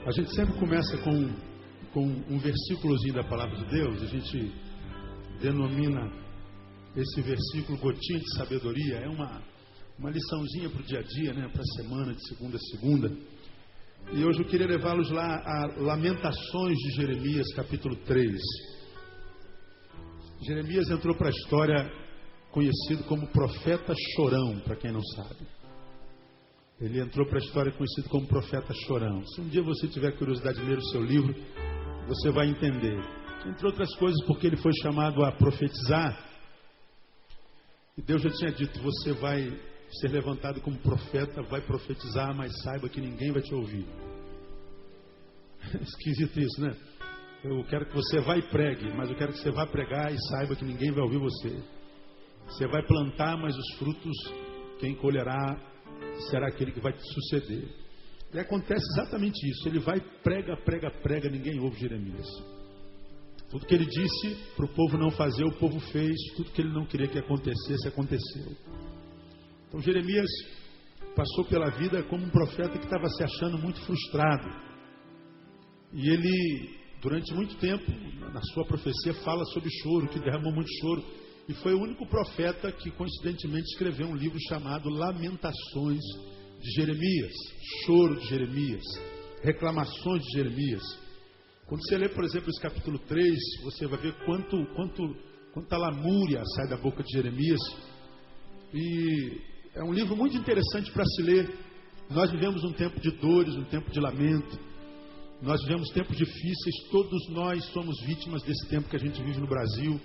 A gente sempre começa com um versículozinho da palavra de Deus. A gente denomina esse versículo gotinha de sabedoria. É uma liçãozinha para o dia a dia, né? Para a semana, de segunda a segunda. E hoje eu queria levá-los lá a Lamentações de Jeremias, capítulo 3. Jeremias entrou para a história conhecido como profeta chorão, para quem não sabe. Ele entrou para a história conhecido como profeta chorão. Se um dia você tiver curiosidade de ler o seu livro, você vai entender. Entre outras coisas, porque ele foi chamado a profetizar. E Deus já tinha dito, você vai ser levantado como profeta, vai profetizar, mas saiba que ninguém vai te ouvir. Esquisito isso, né? Eu quero que você vá e pregue, mas eu quero que você vá pregar e saiba que ninguém vai ouvir você. Você vai plantar, mas os frutos, quem colherá será aquele que vai te suceder. E acontece exatamente isso. Ele vai, prega, ninguém ouve Jeremias. Tudo que ele disse para o povo não fazer, o povo fez. Tudo que ele não queria que acontecesse, aconteceu. Então Jeremias passou pela vida como um profeta que estava se achando muito frustrado. E ele, durante muito tempo, na sua profecia, fala sobre choro, que derramou muito choro. E foi o único profeta que, coincidentemente, escreveu um livro chamado Lamentações de Jeremias. Choro de Jeremias. Reclamações de Jeremias. Quando você lê, por exemplo, esse capítulo 3, você vai ver quanta lamúria sai da boca de Jeremias. E é um livro muito interessante para se ler. Nós vivemos um tempo de dores, um tempo de lamento. Nós vivemos tempos difíceis. Todos nós somos vítimas desse tempo que a gente vive no Brasil.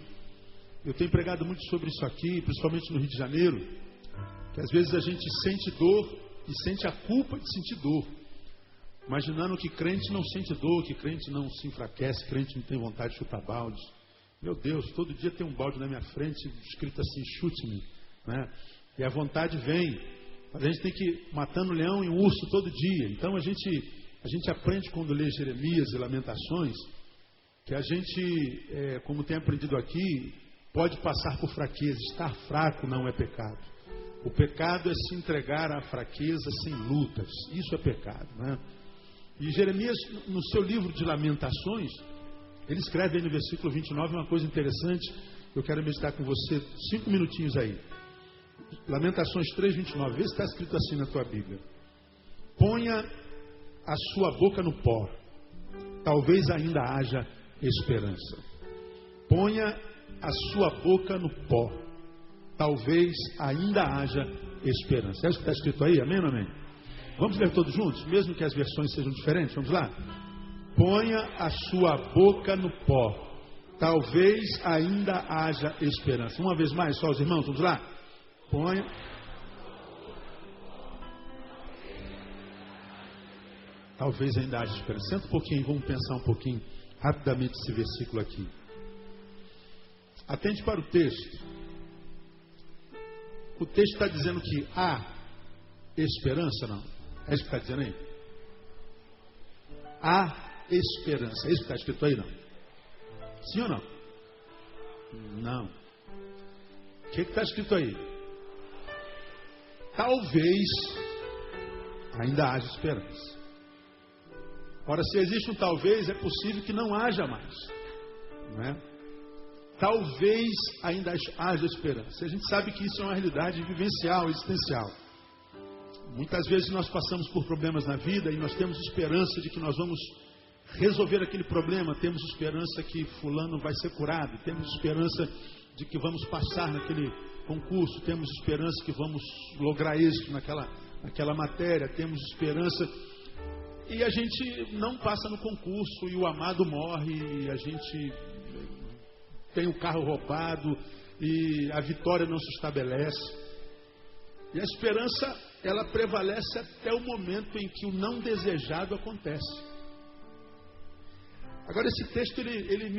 Eu tenho pregado muito sobre isso aqui, principalmente no Rio de Janeiro, que às vezes a gente sente dor e sente a culpa de sentir dor, imaginando que crente não sente dor, que crente não se enfraquece, crente não tem vontade de chutar baldes. Meu Deus, todo dia tem um balde na minha frente, escrito assim, chute-me, né? E a vontade vem, mas a gente tem que ir matando um leão e um urso todo dia. Então a gente aprende quando lê Jeremias e Lamentações, que a gente, como tem aprendido aqui, pode passar por fraqueza. Estar fraco não é pecado. O pecado é se entregar à fraqueza sem lutas. Isso é pecado, né? E Jeremias, no seu livro de Lamentações, ele escreve aí no versículo 29 uma coisa interessante. Eu quero meditar com você 5 minutinhos aí. Lamentações 3, 29. Vê se está escrito assim na tua Bíblia. Ponha a sua boca no pó. Talvez ainda haja esperança. Ponha a sua boca no pó. Talvez ainda haja esperança. É isso que está escrito aí? Amém ou amém? Vamos ler todos juntos? Mesmo que as versões sejam diferentes. Vamos lá? Ponha a sua boca no pó. Talvez ainda haja esperança. Uma vez mais, só os irmãos, vamos lá? Ponha. Talvez ainda haja esperança. Senta um pouquinho, vamos pensar um pouquinho rapidamente esse versículo aqui. Atente para o texto. O texto está dizendo que há esperança, não? É isso que está dizendo aí? Há esperança. É isso que está escrito aí, não? Sim ou não? Não. O que está escrito aí? Talvez ainda haja esperança. Ora, se existe um talvez, é possível que não haja mais. Não é? Talvez ainda haja esperança. A gente sabe que isso é uma realidade vivencial, existencial. Muitas vezes nós passamos por problemas na vida e nós temos esperança de que nós vamos resolver aquele problema. Temos esperança que fulano vai ser curado. Temos esperança de que vamos passar naquele concurso. Temos esperança que vamos lograr êxito naquela matéria. Temos esperança. E a gente não passa no concurso e o amado morre e a gente tem o carro roubado e a vitória não se estabelece. E a esperança, ela prevalece até o momento em que o não desejado acontece. Agora esse texto, ele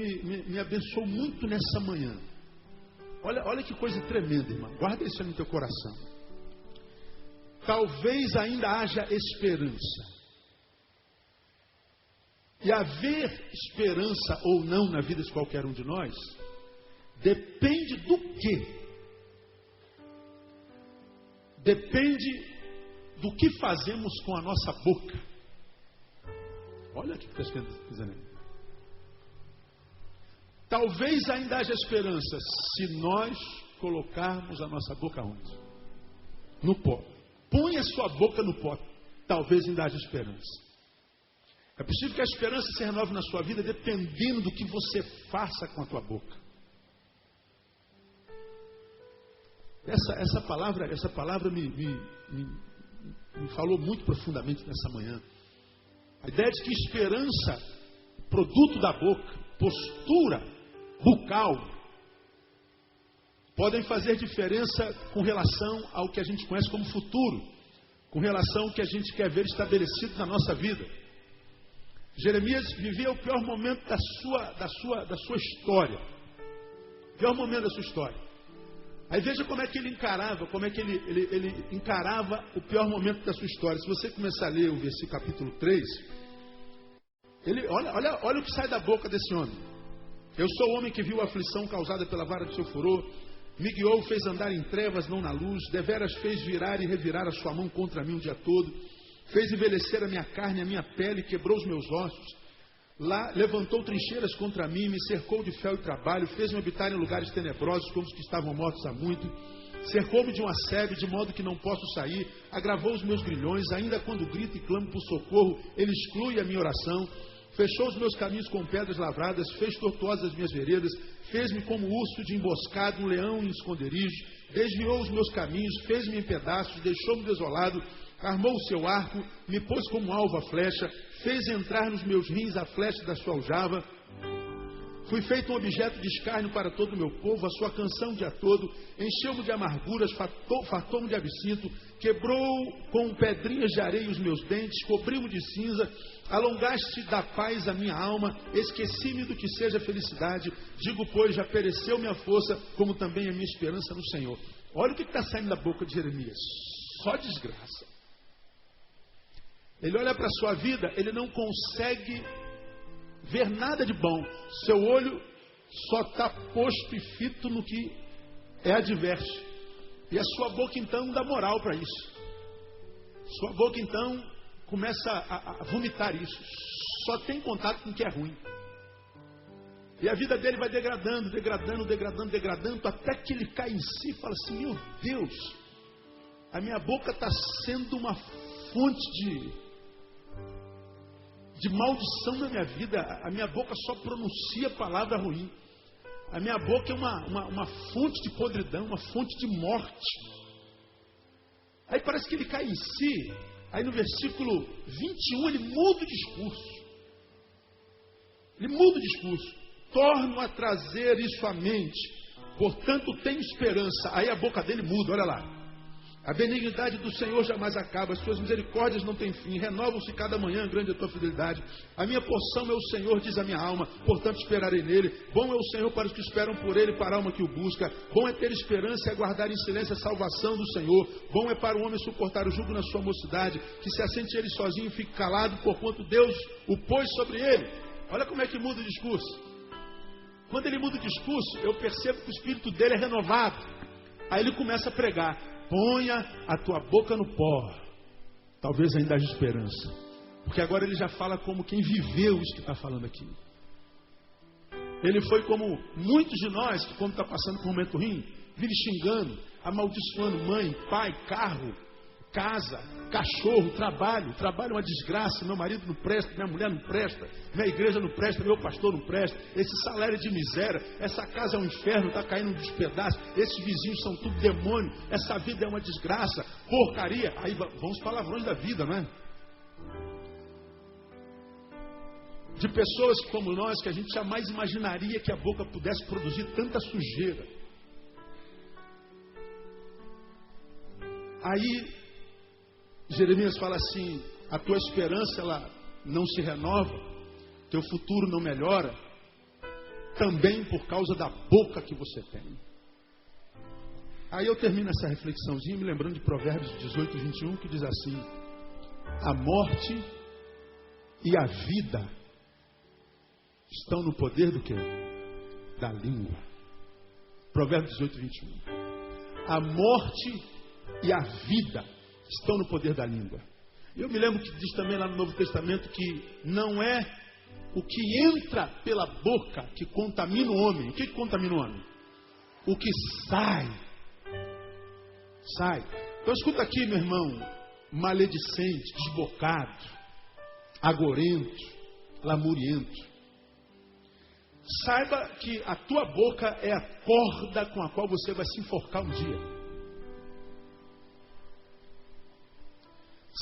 me abençoou muito nessa manhã. Olha que coisa tremenda, irmão. Guarda isso no teu coração. Talvez ainda haja esperança. E haver esperança ou não na vida de qualquer um de nós depende do quê? Depende do que fazemos com a nossa boca. Olha o que está escrito dizendo. Talvez ainda haja esperança se nós colocarmos a nossa boca onde? No pó. Põe a sua boca no pó. Talvez ainda haja esperança. É possível que a esperança se renove na sua vida dependendo do que você faça com a tua boca. Essa palavra me falou muito profundamente nessa manhã. A ideia de que esperança, produto da boca, postura bucal, podem fazer diferença com relação ao que a gente conhece como futuro, com relação ao que a gente quer ver estabelecido na nossa vida. Jeremias vivia o pior momento da sua história. Pior momento da sua história. Aí veja como é que ele encarava, ele encarava o pior momento da sua história. Se você começar a ler o versículo capítulo 3, olha o que sai da boca desse homem. Eu sou o homem que viu a aflição causada pela vara do seu furor, me guiou, fez andar em trevas, não na luz, deveras fez virar e revirar a sua mão contra mim o dia todo, fez envelhecer a minha carne, a minha pele, quebrou os meus ossos, lá levantou trincheiras contra mim, me cercou de fel e trabalho, fez-me habitar em lugares tenebrosos como os que estavam mortos há muito, cercou-me de um assédio, de modo que não posso sair, agravou os meus grilhões, ainda quando grito e clamo por socorro, ele exclui a minha oração, fechou os meus caminhos com pedras lavradas, fez tortuosas as minhas veredas, fez-me como urso de emboscado, um leão em esconderijo, desviou os meus caminhos, fez-me em pedaços, deixou-me desolado, armou o seu arco, me pôs como alvo a flecha, fez entrar nos meus rins a flecha da sua aljava. Fui feito um objeto de escárnio para todo o meu povo, a sua canção o dia todo, encheu-me de amarguras, fartou-me de absinto, quebrou com pedrinhas de areia os meus dentes, cobriu-me de cinza, alongaste da paz a minha alma, esqueci-me do que seja felicidade, digo, pois, já pereceu minha força, como também a minha esperança no Senhor. Olha o que está saindo da boca de Jeremias, só desgraça. Ele olha para a sua vida, ele não consegue ver nada de bom. Seu olho só está posto e fito no que é adverso. E a sua boca então dá moral para isso. Sua boca então começa a vomitar isso. Só tem contato com o que é ruim. E a vida dele vai degradando, até que ele cai em si e fala assim: meu Deus, a minha boca está sendo uma fonte de maldição na minha vida. A minha boca só pronuncia palavra ruim. A minha boca é uma fonte de podridão, uma fonte de morte. Aí parece que ele cai em si. Aí no versículo 21 ele muda o discurso. Ele muda o discurso. Torno a trazer isso à mente, portanto tenho esperança. Aí a boca dele muda, olha lá. A benignidade do Senhor jamais acaba, as suas misericórdias não têm fim, renovam-se cada manhã, grande é a tua fidelidade. A minha porção é o Senhor, diz a minha alma, portanto esperarei nele. Bom é o Senhor para os que esperam por ele, para a alma que o busca. Bom é ter esperança e aguardar em silêncio a salvação do Senhor. Bom é para o homem suportar o jugo na sua mocidade, que se assente ele sozinho e fique calado, porquanto Deus o pôs sobre ele. Olha como é que muda o discurso. Quando ele muda o discurso, eu percebo que o espírito dele é renovado. Aí ele começa a pregar. Ponha a tua boca no pó. Talvez ainda haja esperança. Porque agora ele já fala como quem viveu isso que está falando aqui. Ele foi como muitos de nós que quando está passando por um momento ruim, vive xingando, amaldiçoando mãe, pai, carro, casa, cachorro, trabalho. Trabalho é uma desgraça, meu marido não presta, minha mulher não presta, minha igreja não presta, meu pastor não presta, esse salário é de miséria, essa casa é um inferno, está caindo dos pedaços, esses vizinhos são tudo demônio, essa vida é uma desgraça, porcaria. Aí vão os palavrões da vida, não é? De pessoas como nós, que a gente jamais imaginaria que a boca pudesse produzir tanta sujeira. Aí Jeremias fala assim: a tua esperança ela não se renova, teu futuro não melhora, também por causa da boca que você tem. Aí eu termino essa reflexãozinha me lembrando de Provérbios 18, 21, que diz assim: a morte e a vida estão no poder do quê? Da língua. Provérbios 18, 21. A morte e a vida estão no poder da língua. Eu me lembro que diz também lá no Novo Testamento que não é o que entra pela boca que contamina o homem. O que contamina o homem? O que sai. Sai. Então escuta aqui, meu irmão, maledicente, desbocado, agorento, lamuriento. Saiba que a tua boca é a corda com a qual você vai se enforcar um dia.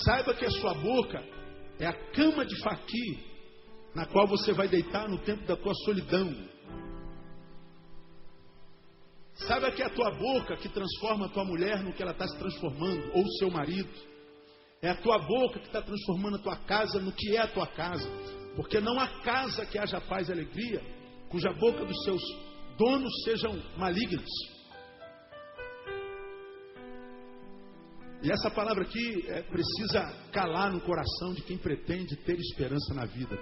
Saiba que a sua boca é a cama de faqui na qual você vai deitar no tempo da tua solidão. Saiba que é a tua boca que transforma a tua mulher no que ela está se transformando, ou o seu marido. É a tua boca que está transformando a tua casa no que é a tua casa. Porque não há casa que haja paz e alegria, cuja boca dos seus donos sejam malignas. E essa palavra aqui precisa calar no coração de quem pretende ter esperança na vida.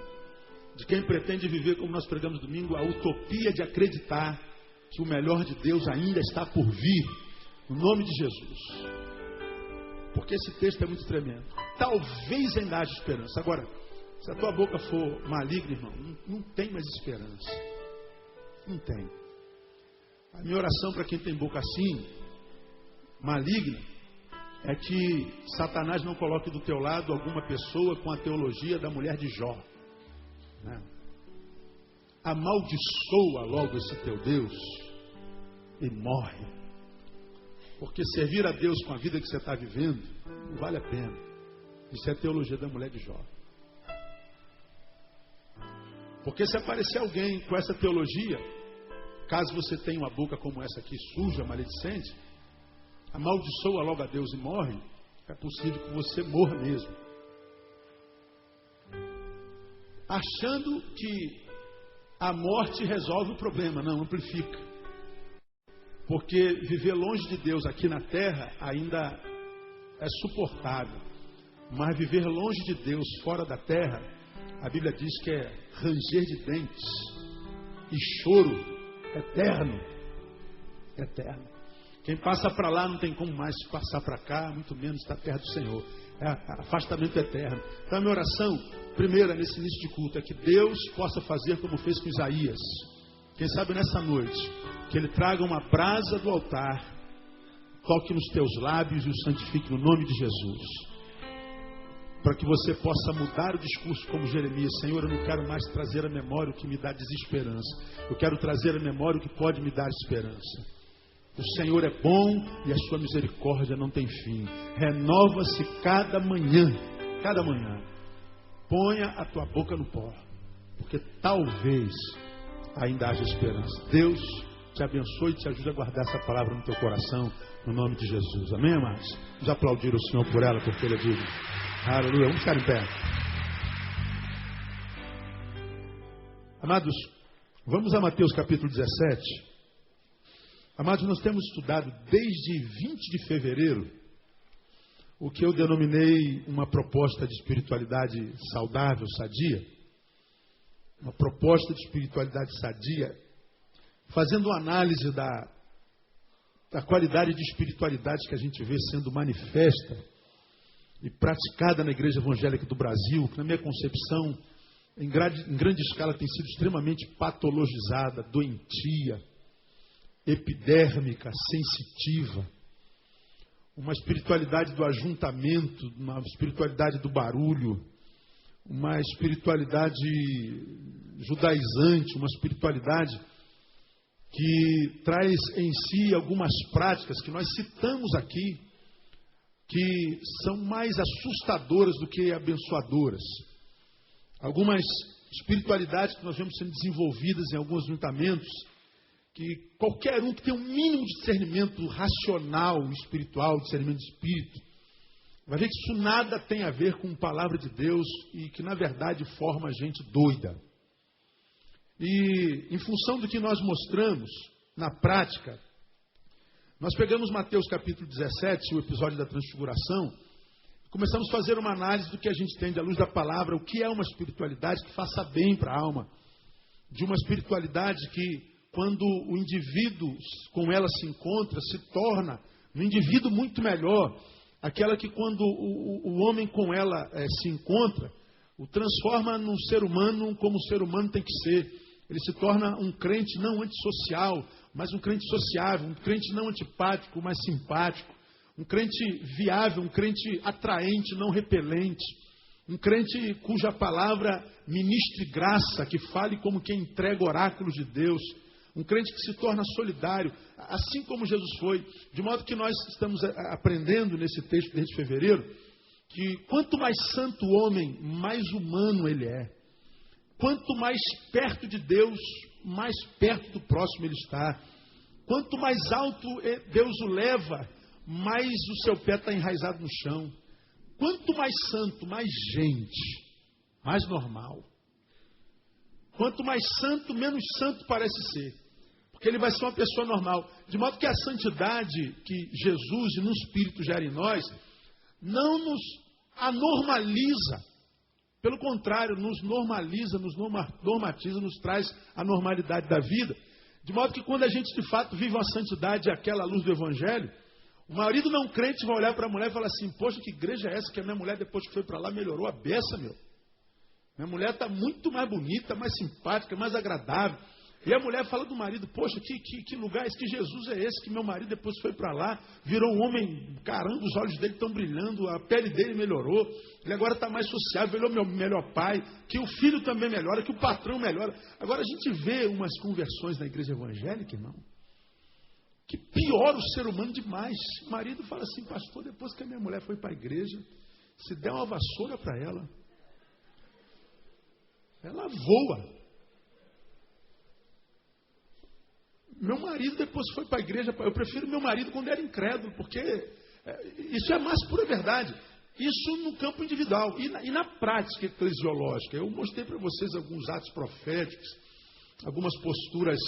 De quem pretende viver, como nós pregamos domingo, a utopia de acreditar que o melhor de Deus ainda está por vir. No nome de Jesus. Porque esse texto é muito tremendo. Talvez ainda haja esperança. Agora, se a tua boca for maligna, irmão, não tem mais esperança. Não tem. A minha oração para quem tem boca assim, maligna, é que Satanás não coloque do teu lado alguma pessoa com a teologia da mulher de Jó. Né? Amaldiçoa logo esse teu Deus e morre. Porque servir a Deus com a vida que você está vivendo não vale a pena. Isso é a teologia da mulher de Jó. Porque se aparecer alguém com essa teologia, caso você tenha uma boca como essa aqui, suja, maledicente, amaldiçoa logo a Deus e morre, é possível que você morra mesmo. Achando que a morte resolve o problema. Não, amplifica. Porque viver longe de Deus aqui na terra ainda é suportável. Mas viver longe de Deus fora da terra, a Bíblia diz que é ranger de dentes e choro eterno. Eterno. Quem passa para lá não tem como mais passar para cá, muito menos estar perto do Senhor. É afastamento eterno. Então a minha oração, primeira nesse início de culto, é que Deus possa fazer como fez com Isaías. Quem sabe nessa noite, que Ele traga uma brasa do altar, toque nos teus lábios e o santifique no nome de Jesus. Para que você possa mudar o discurso como Jeremias. Senhor, eu não quero mais trazer à memória o que me dá desesperança. Eu quero trazer à memória o que pode me dar esperança. O Senhor é bom e a sua misericórdia não tem fim. Renova-se cada manhã. Cada manhã. Ponha a tua boca no pó. Porque talvez ainda haja esperança. Deus te abençoe e te ajude a guardar essa palavra no teu coração. No nome de Jesus. Amém, amados? Vamos aplaudir o Senhor por ela, porque Ele é digno. Aleluia. Vamos ficar em pé. Amados, vamos a Mateus capítulo 17. Amados, nós temos estudado desde 20 de fevereiro o que eu denominei uma proposta de espiritualidade saudável, sadia. Uma proposta de espiritualidade sadia, fazendo uma análise da qualidade de espiritualidade que a gente vê sendo manifesta e praticada na Igreja Evangélica do Brasil, que na minha concepção, em grande escala, tem sido extremamente patologizada, doentia, epidérmica, sensitiva, uma espiritualidade do ajuntamento, uma espiritualidade do barulho, uma espiritualidade judaizante, uma espiritualidade que traz em si algumas práticas que nós citamos aqui, que são mais assustadoras do que abençoadoras. Algumas espiritualidades que nós vemos sendo desenvolvidas em alguns ajuntamentos, que qualquer um que tem um mínimo de discernimento racional, espiritual, discernimento de espírito, vai ver que isso nada tem a ver com a palavra de Deus e que, na verdade, forma a gente doida. E, em função do que nós mostramos na prática, nós pegamos Mateus capítulo 17, o episódio da transfiguração, e começamos a fazer uma análise do que a gente tem à luz da palavra, o que é uma espiritualidade que faça bem para a alma, de uma espiritualidade que, quando o indivíduo com ela se encontra, se torna um indivíduo muito melhor, aquela que quando o homem com ela se encontra, o transforma num ser humano como o ser humano tem que ser. Ele se torna um crente não antissocial, mas um crente sociável, um crente não antipático, mas simpático, um crente viável, um crente atraente, não repelente, um crente cuja palavra ministre graça, que fale como quem entrega oráculos de Deus, um crente que se torna solidário, assim como Jesus foi. De modo que nós estamos aprendendo nesse texto desde fevereiro, que quanto mais santo o homem, mais humano ele é. Quanto mais perto de Deus, mais perto do próximo ele está. Quanto mais alto Deus o leva, mais o seu pé está enraizado no chão. Quanto mais santo, mais gente, mais normal. Quanto mais santo, menos santo parece ser. Porque ele vai ser uma pessoa normal. De modo que a santidade que Jesus e no Espírito gera em nós, não nos anormaliza. Pelo contrário, nos normaliza, nos normatiza, nos traz a normalidade da vida. De modo que quando a gente de fato vive uma santidade, aquela luz do Evangelho, o marido não crente vai olhar para a mulher e falar assim: poxa, que igreja é essa que a minha mulher depois que foi para lá melhorou a beça, meu. Minha mulher está muito mais bonita, mais simpática, mais agradável. E a mulher fala do marido: poxa, que lugar é esse? Que Jesus é esse que meu marido depois foi para lá, virou um homem, caramba, os olhos dele estão brilhando, a pele dele melhorou, ele agora está mais sociável, ele é o meu melhor pai, que o filho também melhora, que o patrão melhora. Agora a gente vê umas conversões na igreja evangélica, irmão, que piora o ser humano demais. O marido fala assim: pastor, depois que a minha mulher foi para a igreja, se der uma vassoura para ela voa. Meu marido depois foi para a igreja, eu prefiro meu marido quando era incrédulo, porque isso é a mais pura verdade. Isso no campo individual e na prática eclesiológica. Eu mostrei para vocês alguns atos proféticos, algumas posturas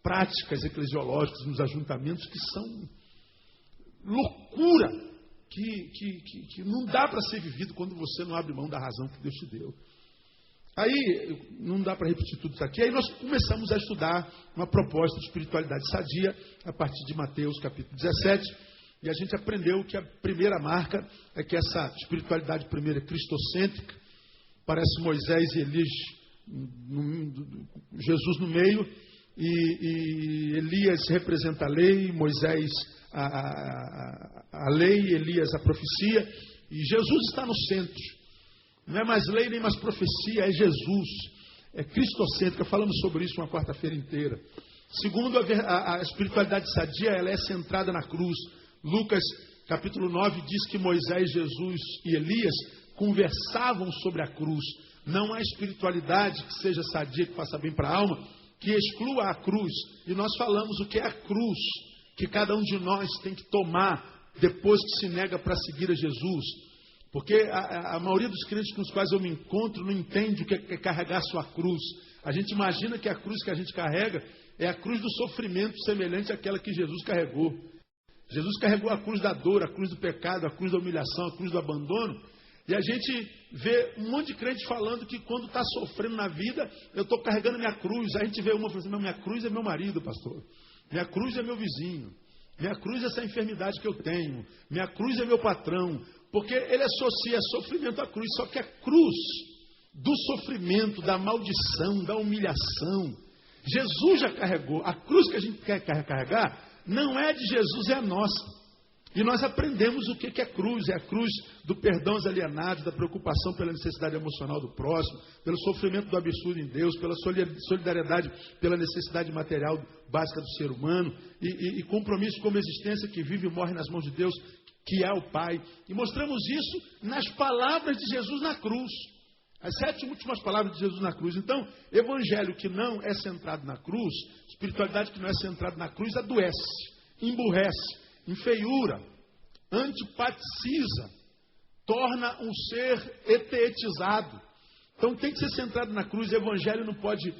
práticas eclesiológicas nos ajuntamentos que são loucura, que não dá para ser vivido quando você não abre mão da razão que Deus te deu. Aí, não dá para repetir tudo isso aqui, aí nós começamos a estudar uma proposta de espiritualidade sadia, a partir de Mateus capítulo 17, e a gente aprendeu que a primeira marca é que essa espiritualidade primeira é cristocêntrica, parece Moisés e Elias, Jesus no meio, e Elias representa a lei, Moisés a lei, Elias a profecia, e Jesus está no centro. Não é mais lei nem mais profecia, é Jesus, é cristocêntrica. Falamos sobre isso uma quarta-feira inteira. Segundo, a espiritualidade sadia, ela é centrada na cruz. Lucas capítulo 9 diz que Moisés, Jesus e Elias conversavam sobre a cruz. Não há espiritualidade que seja sadia, que faça bem para a alma, que exclua a cruz. E nós falamos o que é a cruz, que cada um de nós tem que tomar depois que se nega para seguir a Jesus. Porque a maioria dos crentes com os quais eu me encontro não entende o que é carregar sua cruz. A gente imagina que a cruz que a gente carrega é a cruz do sofrimento semelhante àquela que Jesus carregou. Jesus carregou a cruz da dor, a cruz do pecado, a cruz da humilhação, a cruz do abandono. E a gente vê um monte de crente falando que quando está sofrendo na vida, eu estou carregando minha cruz. A gente vê uma falando assim: minha cruz é meu marido, pastor. Minha cruz é meu vizinho. Minha cruz é essa enfermidade que eu tenho. Minha cruz é meu patrão. Porque ele associa sofrimento à cruz. Só que a cruz do sofrimento, da maldição, da humilhação, Jesus já carregou. A cruz que a gente quer carregar não é de Jesus, é a nossa. E nós aprendemos o que é cruz. É a cruz do perdão aos alienados, da preocupação pela necessidade emocional do próximo, pelo sofrimento do absurdo em Deus, pela solidariedade, pela necessidade material básica do ser humano, e compromisso com uma existência que vive e morre nas mãos de Deus, que é o Pai. E mostramos isso nas palavras de Jesus na cruz. As 7 últimas palavras de Jesus na cruz. Então, evangelho que não é centrado na cruz, espiritualidade que não é centrada na cruz, adoece, emburrece, enfeiura, antipaticiza, torna um ser etetizado. Então tem que ser centrado na cruz. O evangelho não pode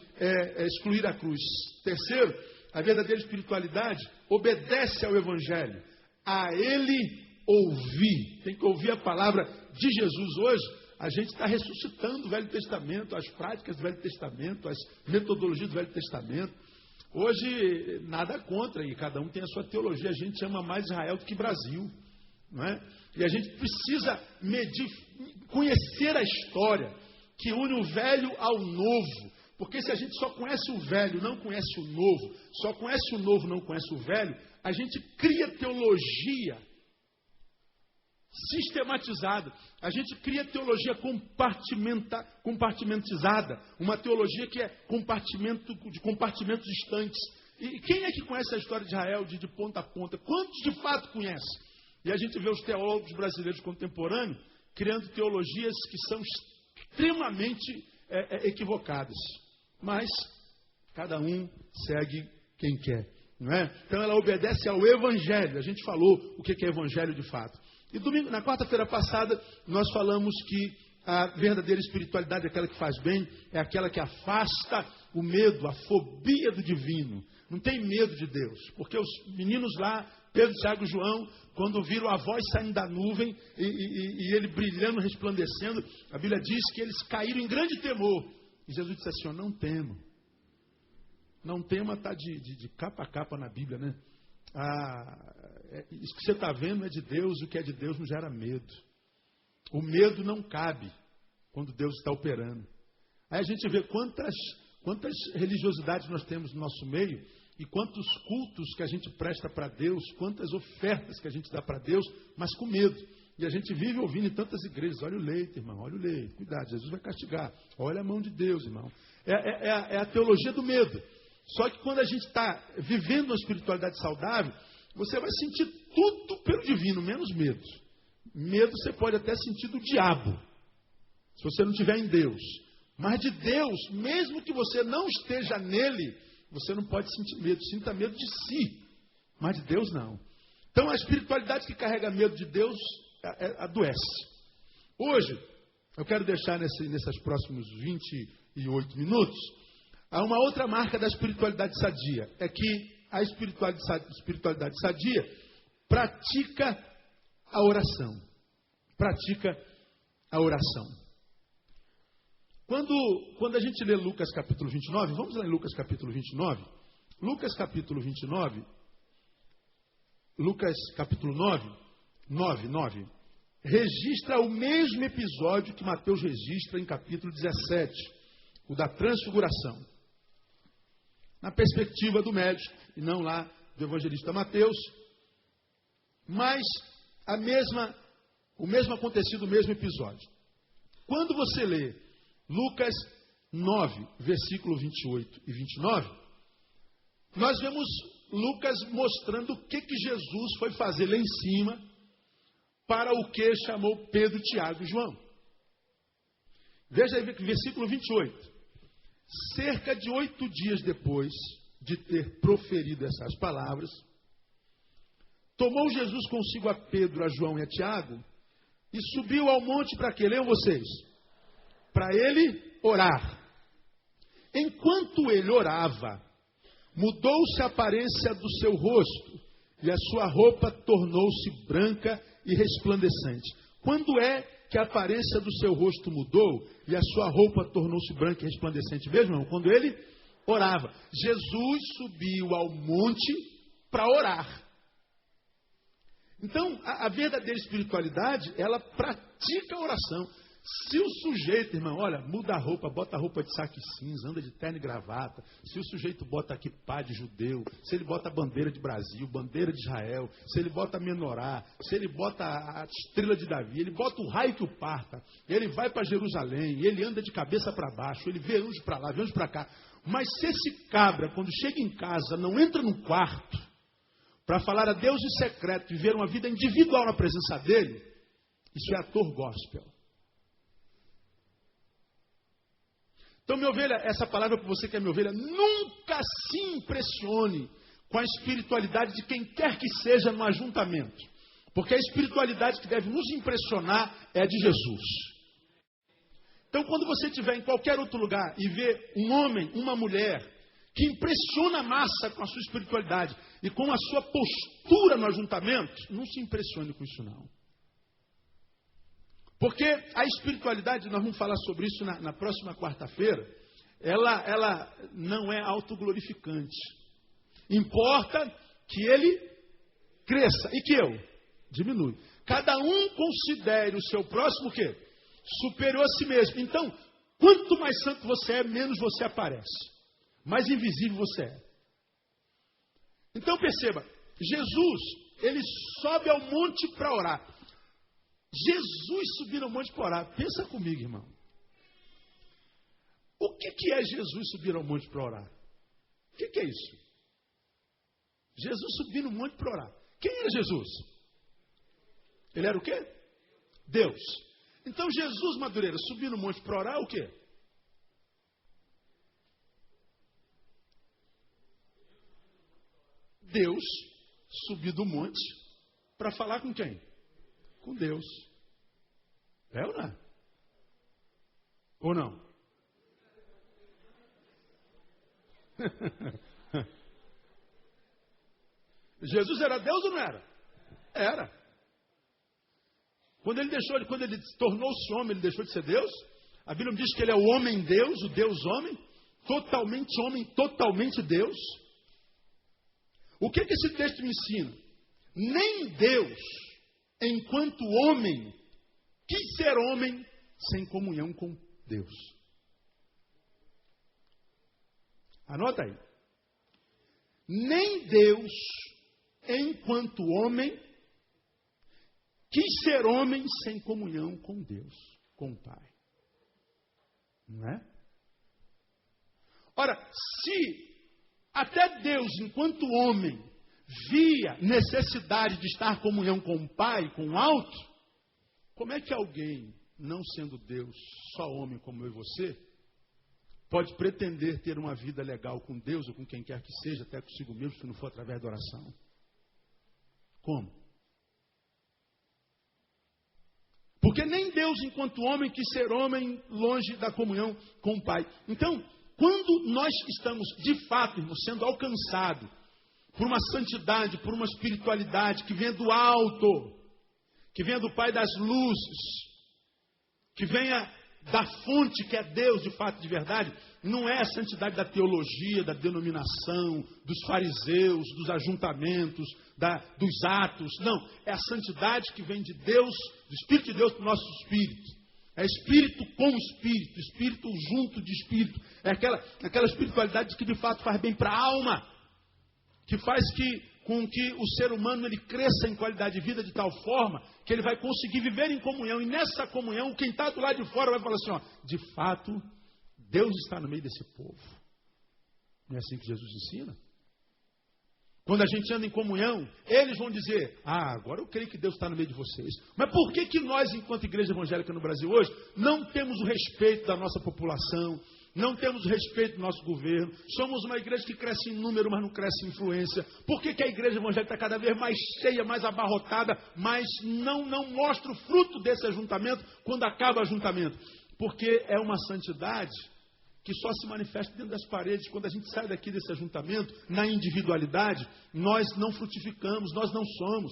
excluir a cruz. Terceiro, a verdadeira espiritualidade obedece ao evangelho. A ele ouvir. Tem que ouvir a palavra de Jesus. Hoje a gente está ressuscitando o Velho Testamento, as práticas do Velho Testamento, as metodologias do Velho Testamento. Hoje, nada contra, e cada um tem a sua teologia. A gente ama mais Israel do que Brasil, não é? E a gente precisa conhecer a história que une o velho ao novo. Porque se a gente só conhece o velho, não conhece o novo, só conhece o novo, não conhece o velho, a gente cria teologia sistematizada. A gente cria teologia compartimentizada. Uma teologia que é de compartimentos distantes. E quem é que conhece a história de Israel de ponta a ponta? Quantos de fato conhecem? E a gente vê os teólogos brasileiros contemporâneos criando teologias que são extremamente equivocadas. Mas cada um segue quem quer. Não é? Então ela obedece ao Evangelho. A gente falou o que é Evangelho de fato. E domingo, na quarta-feira passada, nós falamos que a verdadeira espiritualidade é aquela que faz bem, é aquela que afasta o medo, a fobia do divino. Não tem medo de Deus, porque os meninos lá, Pedro, Tiago e João, quando viram a voz saindo da nuvem e ele brilhando, resplandecendo, a Bíblia diz que eles caíram em grande temor. E Jesus disse assim, não temam. Não tema está de capa a capa na Bíblia, né? Isso que você está vendo é de Deus, o que é de Deus não gera medo. O medo não cabe quando Deus está operando. Aí a gente vê quantas religiosidades nós temos no nosso meio e quantos cultos que a gente presta para Deus, quantas ofertas que a gente dá para Deus, mas com medo. E a gente vive ouvindo em tantas igrejas, olha o leite, irmão, olha o leite, cuidado, Jesus vai castigar. Olha a mão de Deus, irmão. É a teologia do medo. Só que quando a gente está vivendo uma espiritualidade saudável, você vai sentir tudo pelo divino, menos medo. Medo você pode até sentir do diabo, se você não estiver em Deus. Mas de Deus, mesmo que você não esteja nele, você não pode sentir medo. Sinta medo de si, mas de Deus não. Então a espiritualidade que carrega medo de Deus adoece. Hoje, eu quero deixar nesses próximos 28 minutos, há uma outra marca da espiritualidade sadia. É que a espiritualidade sadia pratica a oração. Pratica a oração. Quando a gente lê Lucas capítulo 29, vamos lá em Lucas capítulo 29. Lucas capítulo 29, Lucas capítulo 9, registra o mesmo episódio que Mateus registra em capítulo 17, o da transfiguração. Na perspectiva do médico, e não lá do evangelista Mateus, mas o mesmo acontecido, o mesmo episódio. Quando você lê Lucas 9, versículo 28 e 29, nós vemos Lucas mostrando o que Jesus foi fazer lá em cima, para o que chamou Pedro, Tiago e João. Veja aí, versículo 28. Cerca de 8 dias depois de ter proferido essas palavras, tomou Jesus consigo a Pedro, a João e a Tiago e subiu ao monte para quê? Leiam vocês. Para ele orar. Enquanto ele orava, mudou-se a aparência do seu rosto e a sua roupa tornou-se branca e resplandecente. Quando é que a aparência do seu rosto mudou e a sua roupa tornou-se branca e resplandecente mesmo, irmão? Quando ele orava. Jesus subiu ao monte para orar. Então, a verdadeira espiritualidade, ela pratica a oração. Se o sujeito, irmão, olha, muda a roupa, bota a roupa de saque cinza, anda de terno e gravata. Se o sujeito bota aqui pá de judeu, se ele bota a bandeira de Brasil, bandeira de Israel, se ele bota a menorá, se ele bota a estrela de Davi, ele bota o raio que o parta, ele vai para Jerusalém, ele anda de cabeça para baixo, ele vê anjo para lá, vê anjo para cá. Mas se esse cabra, quando chega em casa, não entra no quarto para falar a Deus em secreto e viver uma vida individual na presença dele, isso é ator gospel. Então, minha ovelha, essa palavra para você que é minha ovelha, nunca se impressione com a espiritualidade de quem quer que seja no ajuntamento. Porque a espiritualidade que deve nos impressionar é a de Jesus. Então, quando você estiver em qualquer outro lugar e ver um homem, uma mulher, que impressiona a massa com a sua espiritualidade e com a sua postura no ajuntamento, não se impressione com isso não. Porque a espiritualidade, nós vamos falar sobre isso na próxima quarta-feira, ela não é autoglorificante. Importa que ele cresça e que eu diminui. Cada um considere o seu próximo o quê? Superior a si mesmo. Então, quanto mais santo você é, menos você aparece. Mais invisível você é. Então perceba, Jesus, ele sobe ao monte para orar. Jesus subir ao monte para orar. Pensa comigo, irmão. O que é Jesus subir ao monte para orar? O que é isso? Jesus subir no monte para orar. Quem era Jesus? Ele era o quê? Deus. Então Jesus, Madureira, subir no monte para orar, o quê? Deus subiu do monte para falar com quem? Com Deus. É ou não é? Ou não? Jesus era Deus ou não era? Era. Quando ele tornou-se homem, ele deixou de ser Deus. A Bíblia diz que ele é o homem-Deus, o Deus-homem, totalmente homem, totalmente Deus. O que esse texto me ensina? Nem Deus, enquanto homem, quis ser homem sem comunhão com Deus. Anota aí. Nem Deus, enquanto homem, quis ser homem sem comunhão com Deus, com o Pai. Não é? Ora, se até Deus, enquanto homem, via necessidade de estar em comunhão com o Pai, com o alto, como é que alguém, não sendo Deus, só homem como eu e você, pode pretender ter uma vida legal com Deus ou com quem quer que seja, até consigo mesmo, se não for através da oração? Como? Porque nem Deus, enquanto homem, quis ser homem longe da comunhão com o Pai. Então, quando nós estamos, de fato, irmão, sendo alcançados por uma santidade, por uma espiritualidade que vem do alto, que vem do Pai das luzes, que venha da fonte que é Deus, de fato, de verdade, não é a santidade da teologia, da denominação, dos fariseus, dos ajuntamentos, dos atos. Não, é a santidade que vem de Deus, do Espírito de Deus para o nosso espírito. É espírito com espírito, espírito junto de espírito. É aquela espiritualidade que de fato faz bem para a alma, que faz com que o ser humano ele cresça em qualidade de vida de tal forma que ele vai conseguir viver em comunhão. E nessa comunhão, quem está do lado de fora vai falar assim, ó, de fato, Deus está no meio desse povo. Não é assim que Jesus ensina? Quando a gente anda em comunhão, eles vão dizer, agora eu creio que Deus está no meio de vocês. Mas por que nós, enquanto igreja evangélica no Brasil hoje, não temos o respeito da nossa população, não temos o respeito do nosso governo? Somos uma igreja que cresce em número, mas não cresce em influência. Por que a igreja evangélica está cada vez mais cheia, mais abarrotada, mas não mostra o fruto desse ajuntamento quando acaba o ajuntamento? Porque é uma santidade que só se manifesta dentro das paredes. Quando a gente sai daqui desse ajuntamento, na individualidade, nós não frutificamos, nós não somos.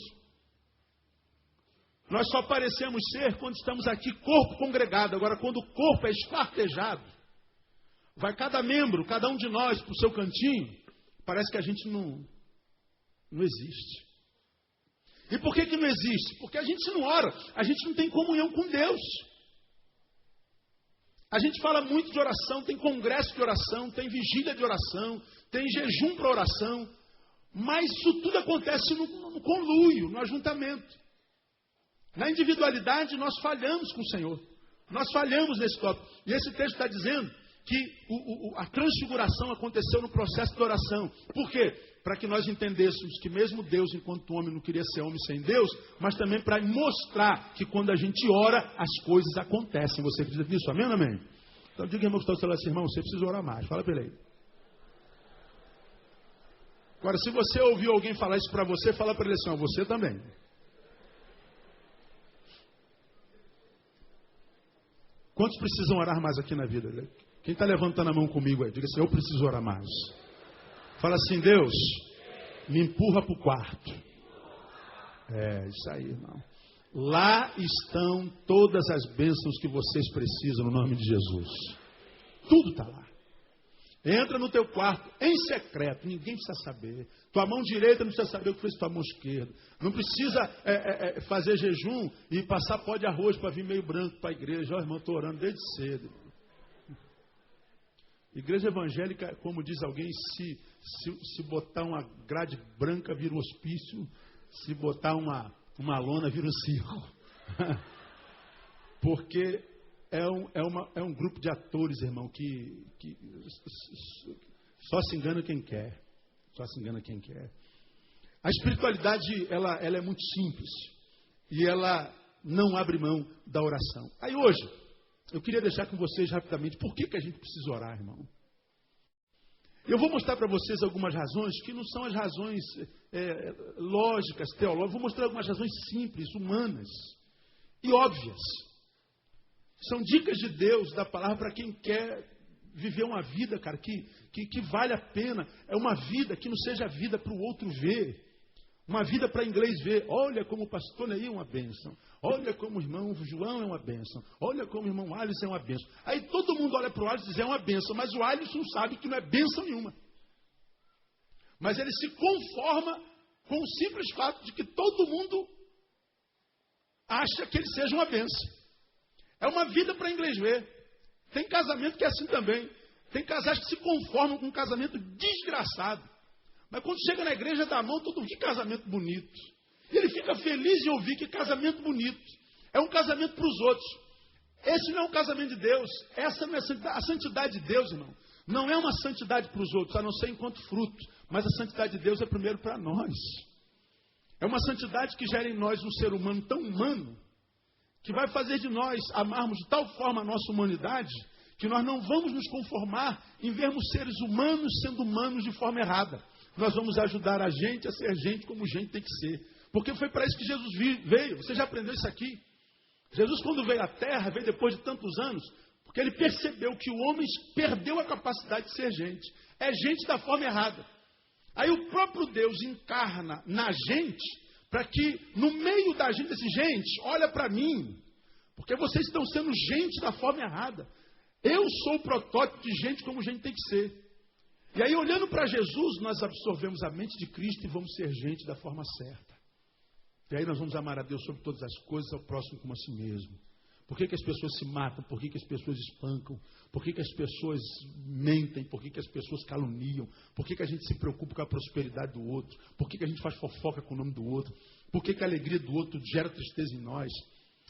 Nós só parecemos ser quando estamos aqui, corpo congregado. Agora, quando o corpo é esquartejado, vai cada membro, cada um de nós para o seu cantinho, parece que a gente não existe. E por que não existe? Porque a gente não ora, a gente não tem comunhão com Deus. A gente fala muito de oração, tem congresso de oração, tem vigília de oração, tem jejum para oração, mas isso tudo acontece no conluio, no ajuntamento. Na individualidade nós falhamos com o Senhor, nós falhamos nesse tópico. E esse texto está dizendo que a transfiguração aconteceu no processo de oração. Por quê? Para que nós entendêssemos que mesmo Deus, enquanto homem, não queria ser homem sem Deus, mas também para mostrar que quando a gente ora, as coisas acontecem. Você acredita nisso? Amém ou não amém? Então diga, irmão, que está ao seu lado assim, irmão, você precisa orar mais. Fala para ele aí. Agora, se você ouviu alguém falar isso para você, fala para ele assim, ó, você também. Quantos precisam orar mais aqui na vida? Quem está levantando a mão comigo aí? Diga assim, eu preciso orar mais. Fala assim, Deus, me empurra para o quarto. É, isso aí, irmão. Lá estão todas as bênçãos que vocês precisam no nome de Jesus. Tudo está lá. Entra no teu quarto, em secreto, ninguém precisa saber. Tua mão direita não precisa saber o que fez tua mão esquerda. Não precisa fazer jejum e passar pó de arroz para vir meio branco para a igreja. Ó, irmão, estou orando desde cedo. Igreja evangélica, como diz alguém, se botar uma grade branca vira um hospício, se botar uma lona vira um circo. Porque é um grupo de atores, irmão, que só se engana quem quer. Só se engana quem quer. A espiritualidade, ela é muito simples. E ela não abre mão da oração. Aí hoje, eu queria deixar com vocês rapidamente por que a gente precisa orar, irmão. Eu vou mostrar para vocês algumas razões que não são as razões lógicas, teológicas. Vou mostrar algumas razões simples, humanas e óbvias. São dicas de Deus, da palavra, para quem quer viver uma vida, cara, que vale a pena. É uma vida que não seja vida para o outro ver. Uma vida para inglês ver. Olha como o pastor Neil é uma bênção. Olha como o irmão João é uma bênção. Olha como o irmão Alisson é uma bênção. Aí todo mundo olha para o Alisson e diz, é uma bênção. Mas o Alisson sabe que não é bênção nenhuma. Mas ele se conforma com o simples fato de que todo mundo acha que ele seja uma bênção. É uma vida para inglês ver. Tem casamento que é assim também. Tem casais que se conformam com um casamento desgraçado. Mas quando chega na igreja dá a mão, todo mundo, que casamento bonito. E ele fica feliz em ouvir que casamento bonito. É um casamento para os outros. Esse não é um casamento de Deus. Essa não é a santidade de Deus, irmão. Não é uma santidade para os outros, a não ser enquanto fruto. Mas a santidade de Deus é primeiro para nós. É uma santidade que gera em nós um ser humano tão humano, que vai fazer de nós amarmos de tal forma a nossa humanidade, que nós não vamos nos conformar em vermos seres humanos sendo humanos de forma errada. Nós vamos ajudar a gente a ser gente como gente tem que ser. Porque foi para isso que Jesus veio. Você já aprendeu isso aqui? Jesus, quando veio à Terra, veio depois de tantos anos, porque ele percebeu que o homem perdeu a capacidade de ser gente. É gente da forma errada. Aí o próprio Deus encarna na gente, para que no meio da gente, gente, olha para mim, porque vocês estão sendo gente da forma errada. Eu sou o protótipo de gente como gente tem que ser. E aí, olhando para Jesus, nós absorvemos a mente de Cristo e vamos ser gente da forma certa. E aí nós vamos amar a Deus sobre todas as coisas, ao próximo como a si mesmo. Por que as pessoas se matam? Por que as pessoas espancam? Por que as pessoas mentem? Por que as pessoas caluniam? Por que a gente se preocupa com a prosperidade do outro? Por que a gente faz fofoca com o nome do outro? Por que a alegria do outro gera tristeza em nós?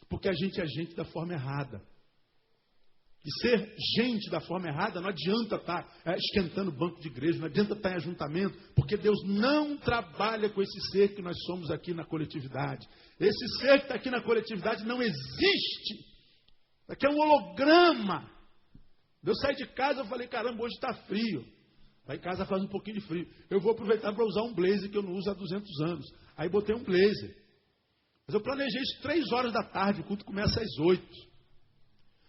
Porque a gente é gente da forma errada. E ser gente da forma errada não adianta estar esquentando banco de igreja, não adianta estar em ajuntamento, porque Deus não trabalha com esse ser que nós somos aqui na coletividade. Esse ser que está aqui na coletividade não existe. Aqui é um holograma. Eu saí de casa e falei, caramba, hoje está frio. Lá em casa faz um pouquinho de frio. Eu vou aproveitar para usar um blazer que eu não uso há 200 anos. Aí botei um blazer. Mas eu planejei isso 3 horas da tarde, o culto começa às 8.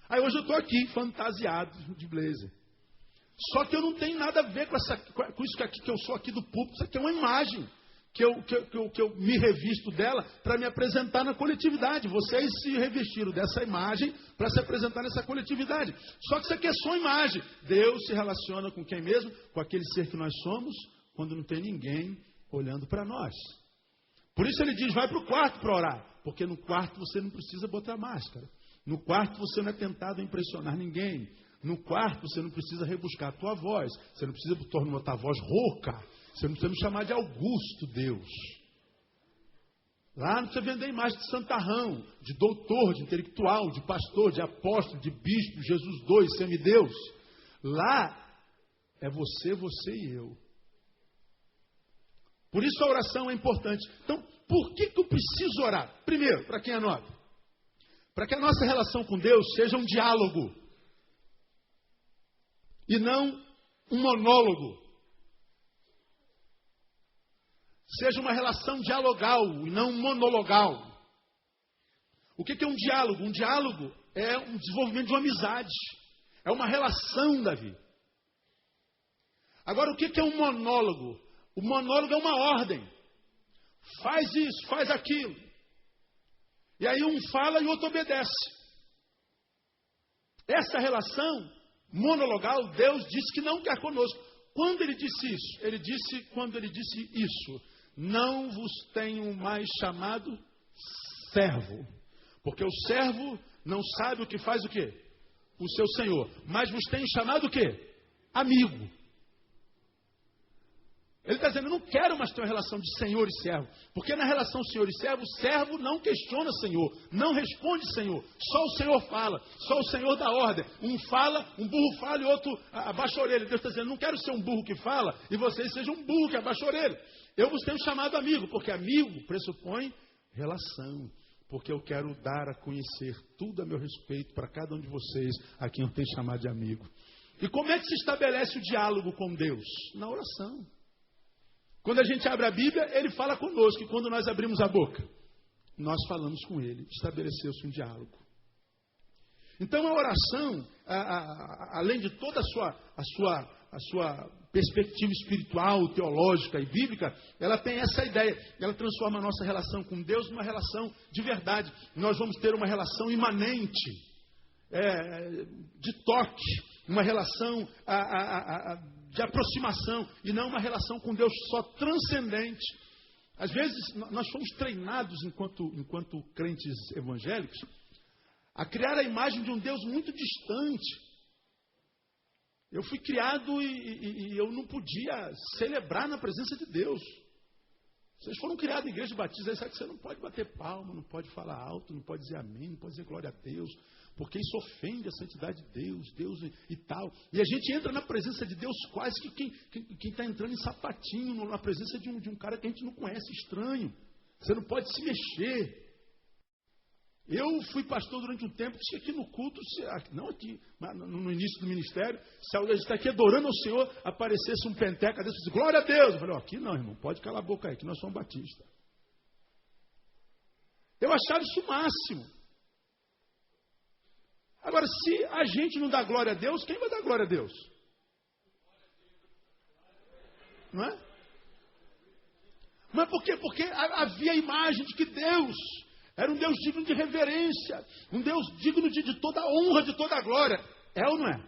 Aí hoje eu estou aqui, fantasiado de blazer. Só que eu não tenho nada a ver com isso aqui que eu sou aqui do púlpito. Isso aqui é uma imagem que eu me revisto dela para me apresentar na coletividade. Vocês se revestiram dessa imagem para se apresentar nessa coletividade. Só que isso aqui é só imagem. Deus se relaciona com quem mesmo? Com aquele ser que nós somos, quando não tem ninguém olhando para nós. Por isso ele diz, vai para o quarto para orar. Porque no quarto você não precisa botar máscara. No quarto você não é tentado a impressionar ninguém. No quarto você não precisa rebuscar a tua voz. Você não precisa tornar a tua voz rouca. Você não precisa me chamar de Augusto, Deus. Lá não precisa vender imagem de santarrão, de doutor, de intelectual, de pastor, de apóstolo, de bispo, Jesus 2, semideus. Lá é você, você e eu. Por isso a oração é importante. Então, por que eu preciso orar? Primeiro, para quem é nobre. Para que a nossa relação com Deus seja um diálogo. E não um monólogo. Seja uma relação dialogal e não monologal. O que é um diálogo? Um diálogo é um desenvolvimento de uma amizade. É uma relação, Davi. Agora, o que é um monólogo? O monólogo é uma ordem. Faz isso, faz aquilo. E aí um fala e o outro obedece. Essa relação monologal, Deus disse que não quer conosco. Quando ele disse isso? Quando ele disse isso, não vos tenho mais chamado servo, porque o servo não sabe o que faz o quê? O seu senhor, mas vos tenho chamado o quê? Amigo. Ele está dizendo, eu não quero mais ter uma relação de senhor e servo, porque na relação senhor e servo, o servo não questiona senhor, não responde senhor, só o senhor fala, só o senhor dá ordem. Um fala, um burro fala e outro abaixa a orelha. Deus está dizendo, não quero ser um burro que fala e vocês sejam um burro que abaixa a orelha. Eu vos tenho chamado amigo, porque amigo pressupõe relação, porque eu quero dar a conhecer tudo a meu respeito para cada um de vocês a quem eu tenho chamado de amigo. E como é que se estabelece o diálogo com Deus? Na oração. Quando a gente abre a Bíblia, Ele fala conosco. E quando nós abrimos a boca, nós falamos com Ele. Estabeleceu-se um diálogo. Então a oração, além de toda a sua perspectiva espiritual, teológica e bíblica, ela tem essa ideia. Ela transforma a nossa relação com Deus numa relação de verdade. Nós vamos ter uma relação imanente, de toque, uma relação de aproximação, e não uma relação com Deus só transcendente. Às vezes, nós fomos treinados, enquanto crentes evangélicos, a criar a imagem de um Deus muito distante. Eu fui criado e eu não podia celebrar na presença de Deus. Vocês foram criados em igreja batista, aí sabe que você não pode bater palma, não pode falar alto, não pode dizer amém, não pode dizer glória a Deus, porque isso ofende a santidade de Deus e tal. E a gente entra na presença de Deus quase que quem está entrando em sapatinho, na presença de um cara que a gente não conhece, estranho. Você não pode se mexer. Eu fui pastor durante um tempo, que aqui no culto, não aqui, mas no início do ministério, se alguém está aqui adorando ao Senhor, aparecesse um penteca desse, glória a Deus. Eu falei, aqui não, irmão, pode calar a boca aí, que nós somos batistas. Eu achava isso o máximo. Agora, se a gente não dá glória a Deus, quem vai dar glória a Deus? Não é? Mas por quê? Porque havia a imagem de que Deus era um Deus digno de reverência, um Deus digno de toda a honra, de toda a glória. É ou não é?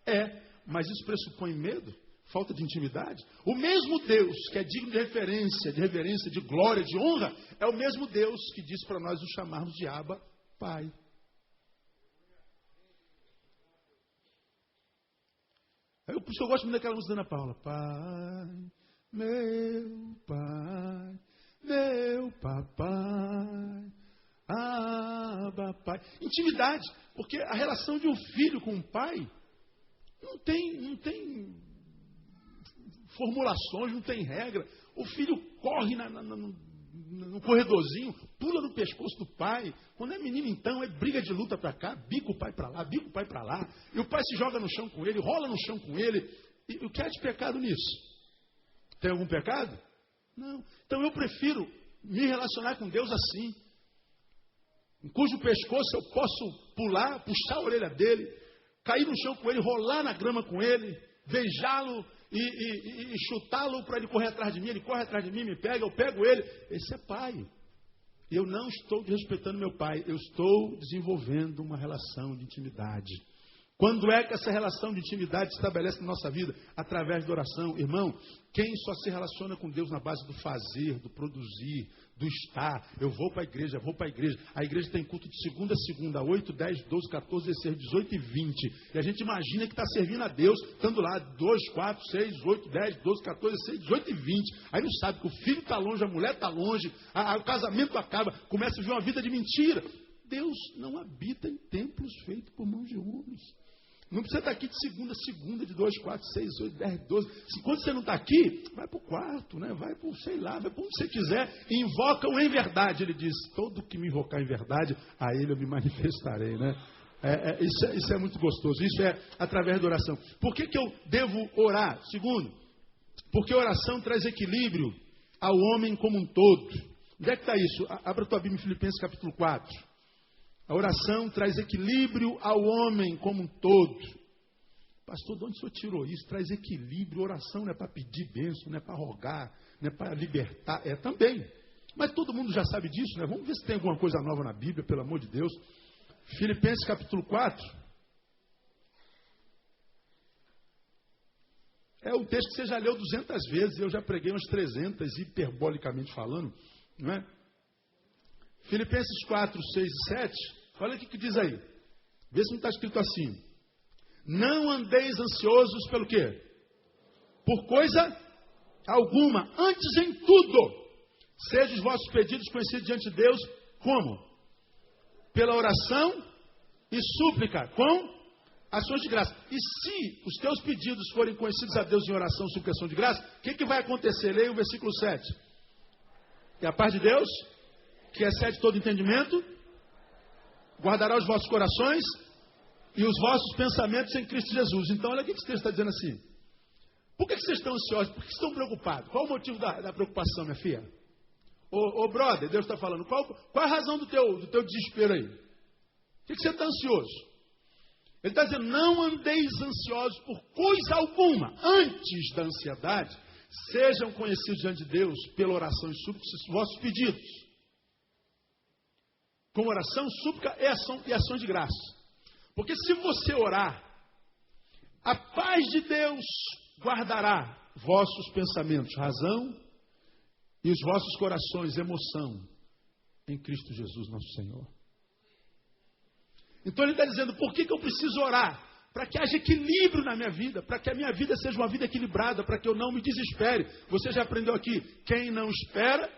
É, mas isso pressupõe medo, falta de intimidade. O mesmo Deus que é digno de reverência, de glória, de honra, é o mesmo Deus que diz para nós o chamarmos de Abba, Pai. Por isso que eu gosto muito daquela música da Ana Paula. Pai, meu papai, Abba, Pai. Intimidade, porque a relação de um filho com um pai não tem formulações, não tem regra. O filho corre no corredorzinho, pula no pescoço do pai. Quando é menino, então, é briga de luta para cá, bica o pai para lá, bica o pai para lá. E o pai se joga no chão com ele, rola no chão com ele. E o que há de pecado nisso? Tem algum pecado? Não. Então eu prefiro me relacionar com Deus assim, em cujo pescoço eu posso pular, puxar a orelha dele, cair no chão com ele, rolar na grama com ele, beijá-lo e chutá-lo para ele correr atrás de mim. Ele corre atrás de mim, me pega, eu pego ele. Esse é pai. Eu não estou desrespeitando meu pai, eu estou desenvolvendo uma relação de intimidade. Quando é que essa relação de intimidade se estabelece na nossa vida? Através da oração. Irmão, quem só se relaciona com Deus na base do fazer, do produzir, do estar. Eu vou para a igreja, A igreja tem culto de segunda a segunda, 8, 10, 12, 14, 16, 18 e 20. E a gente imagina que está servindo a Deus, estando lá 2, 4, 6, 8, 10, 12, 14, 16, 18 e 20. Aí não sabe que o filho está longe, a mulher está longe, o casamento acaba, começa a viver uma vida de mentira. Deus não habita em templos feitos por mãos de homens. Não precisa estar aqui de segunda a segunda, de 2, 4, 6, 8, 10, 12. Quando você não está aqui, vai para o quarto, né? Vai para, sei lá, vai para onde você quiser. Invoca-o em verdade. Ele diz, todo que me invocar em verdade, a ele eu me manifestarei, né? Isso é muito gostoso. Isso é através da oração. Por que eu devo orar? Segundo, porque a oração traz equilíbrio ao homem como um todo. Onde é que está isso? Abra a tua Bíblia em Filipenses capítulo 4. A oração traz equilíbrio ao homem como um todo. Pastor, de onde o senhor tirou isso? Traz equilíbrio. Oração não é para pedir bênção, não é para rogar, não é para libertar. É também. Mas todo mundo já sabe disso, né? Vamos ver se tem alguma coisa nova na Bíblia, pelo amor de Deus. Filipenses capítulo 4. É o texto que você já leu 200 vezes, eu já preguei umas 300, hiperbolicamente falando, não é? Filipenses 4, 6 e 7, olha o que diz aí. Vê se não está escrito assim. Não andeis ansiosos pelo quê? Por coisa alguma. Antes em tudo, sejam os vossos pedidos conhecidos diante de Deus, como? Pela oração e súplica, com ações de graça. E se os teus pedidos forem conhecidos a Deus em oração, súplica, ação de graça, o que vai acontecer? Leia o versículo 7. E a paz de Deus, que excede todo entendimento, guardará os vossos corações e os vossos pensamentos em Cristo Jesus. Então, olha o que esse texto está dizendo assim. Por que vocês estão ansiosos? Por que estão preocupados? Qual o motivo da preocupação, minha filha? Ô brother, Deus está falando. Qual a razão do teu desespero aí? Por que você está ansioso? Ele está dizendo, não andeis ansiosos por coisa alguma. Antes da ansiedade, sejam conhecidos diante de Deus pela oração e súplica os vossos pedidos. Com oração, súplica e ação de graça. Porque se você orar, a paz de Deus guardará vossos pensamentos, razão, e os vossos corações, emoção, em Cristo Jesus, nosso Senhor. Então ele está dizendo, por que eu preciso orar? Para que haja equilíbrio na minha vida, para que a minha vida seja uma vida equilibrada, para que eu não me desespere. Você já aprendeu aqui, quem não espera,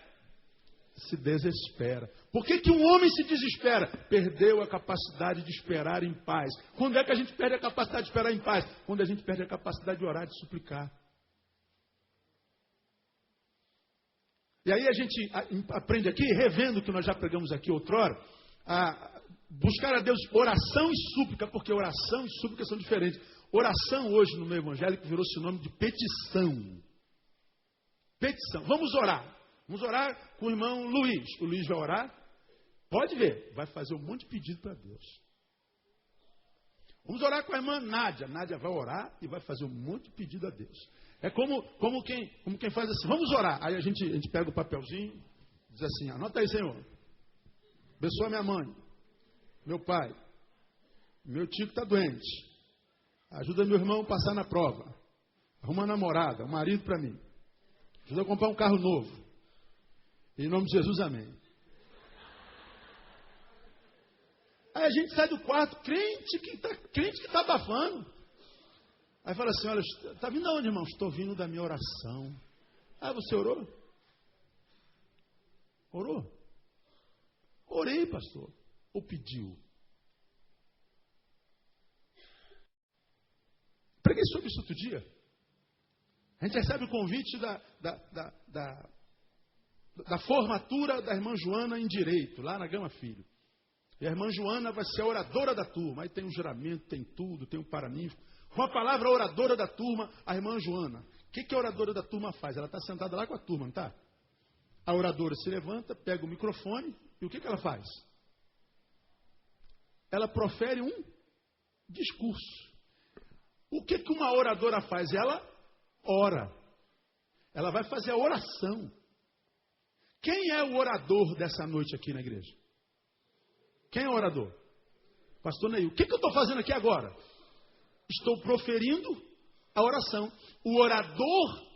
se desespera. Por que um homem se desespera? Perdeu a capacidade de esperar em paz. Quando é que a gente perde a capacidade de esperar em paz? Quando a gente perde a capacidade de orar, de suplicar. E aí a gente aprende aqui, revendo o que nós já pregamos aqui outrora, a buscar a Deus oração e súplica, porque oração e súplica são diferentes. Oração hoje no meio evangélico virou sinônimo de petição. Petição. Vamos orar. Vamos orar com o irmão Luiz. O Luiz vai orar. Pode ver. Vai fazer um monte de pedido para Deus. Vamos orar com a irmã Nádia. Nádia vai orar e vai fazer um monte de pedido a Deus. É como quem faz assim. Vamos orar. Aí a gente pega o papelzinho. Diz assim. Anota aí, Senhor. Abençoa minha mãe. Meu pai. Meu tio que está doente. Ajuda meu irmão a passar na prova. Arruma uma namorada. Um marido para mim. Ajuda a comprar um carro novo. Em nome de Jesus, amém. Aí a gente sai do quarto, crente que está abafando. Aí fala assim, olha, está vindo aonde, irmão? Estou vindo da minha oração. Ah, você orou? Orou? Orei, pastor. Ou pediu? Preguei sobre isso outro dia. A gente recebe o convite da formatura da irmã Joana em Direito, lá na Gama Filho. E a irmã Joana vai ser a oradora da turma. Aí tem um juramento, tem tudo, tem um paraninfo. Com a palavra oradora da turma, a irmã Joana. O que a oradora da turma faz? Ela está sentada lá com a turma, não está? A oradora se levanta, pega o microfone e o que ela faz? Ela profere um discurso. O que uma oradora faz? Ela ora. Ela vai fazer a oração. Quem é o orador dessa noite aqui na igreja? Quem é o orador? Pastor Neil. O que eu estou fazendo aqui agora? Estou proferindo a oração. O orador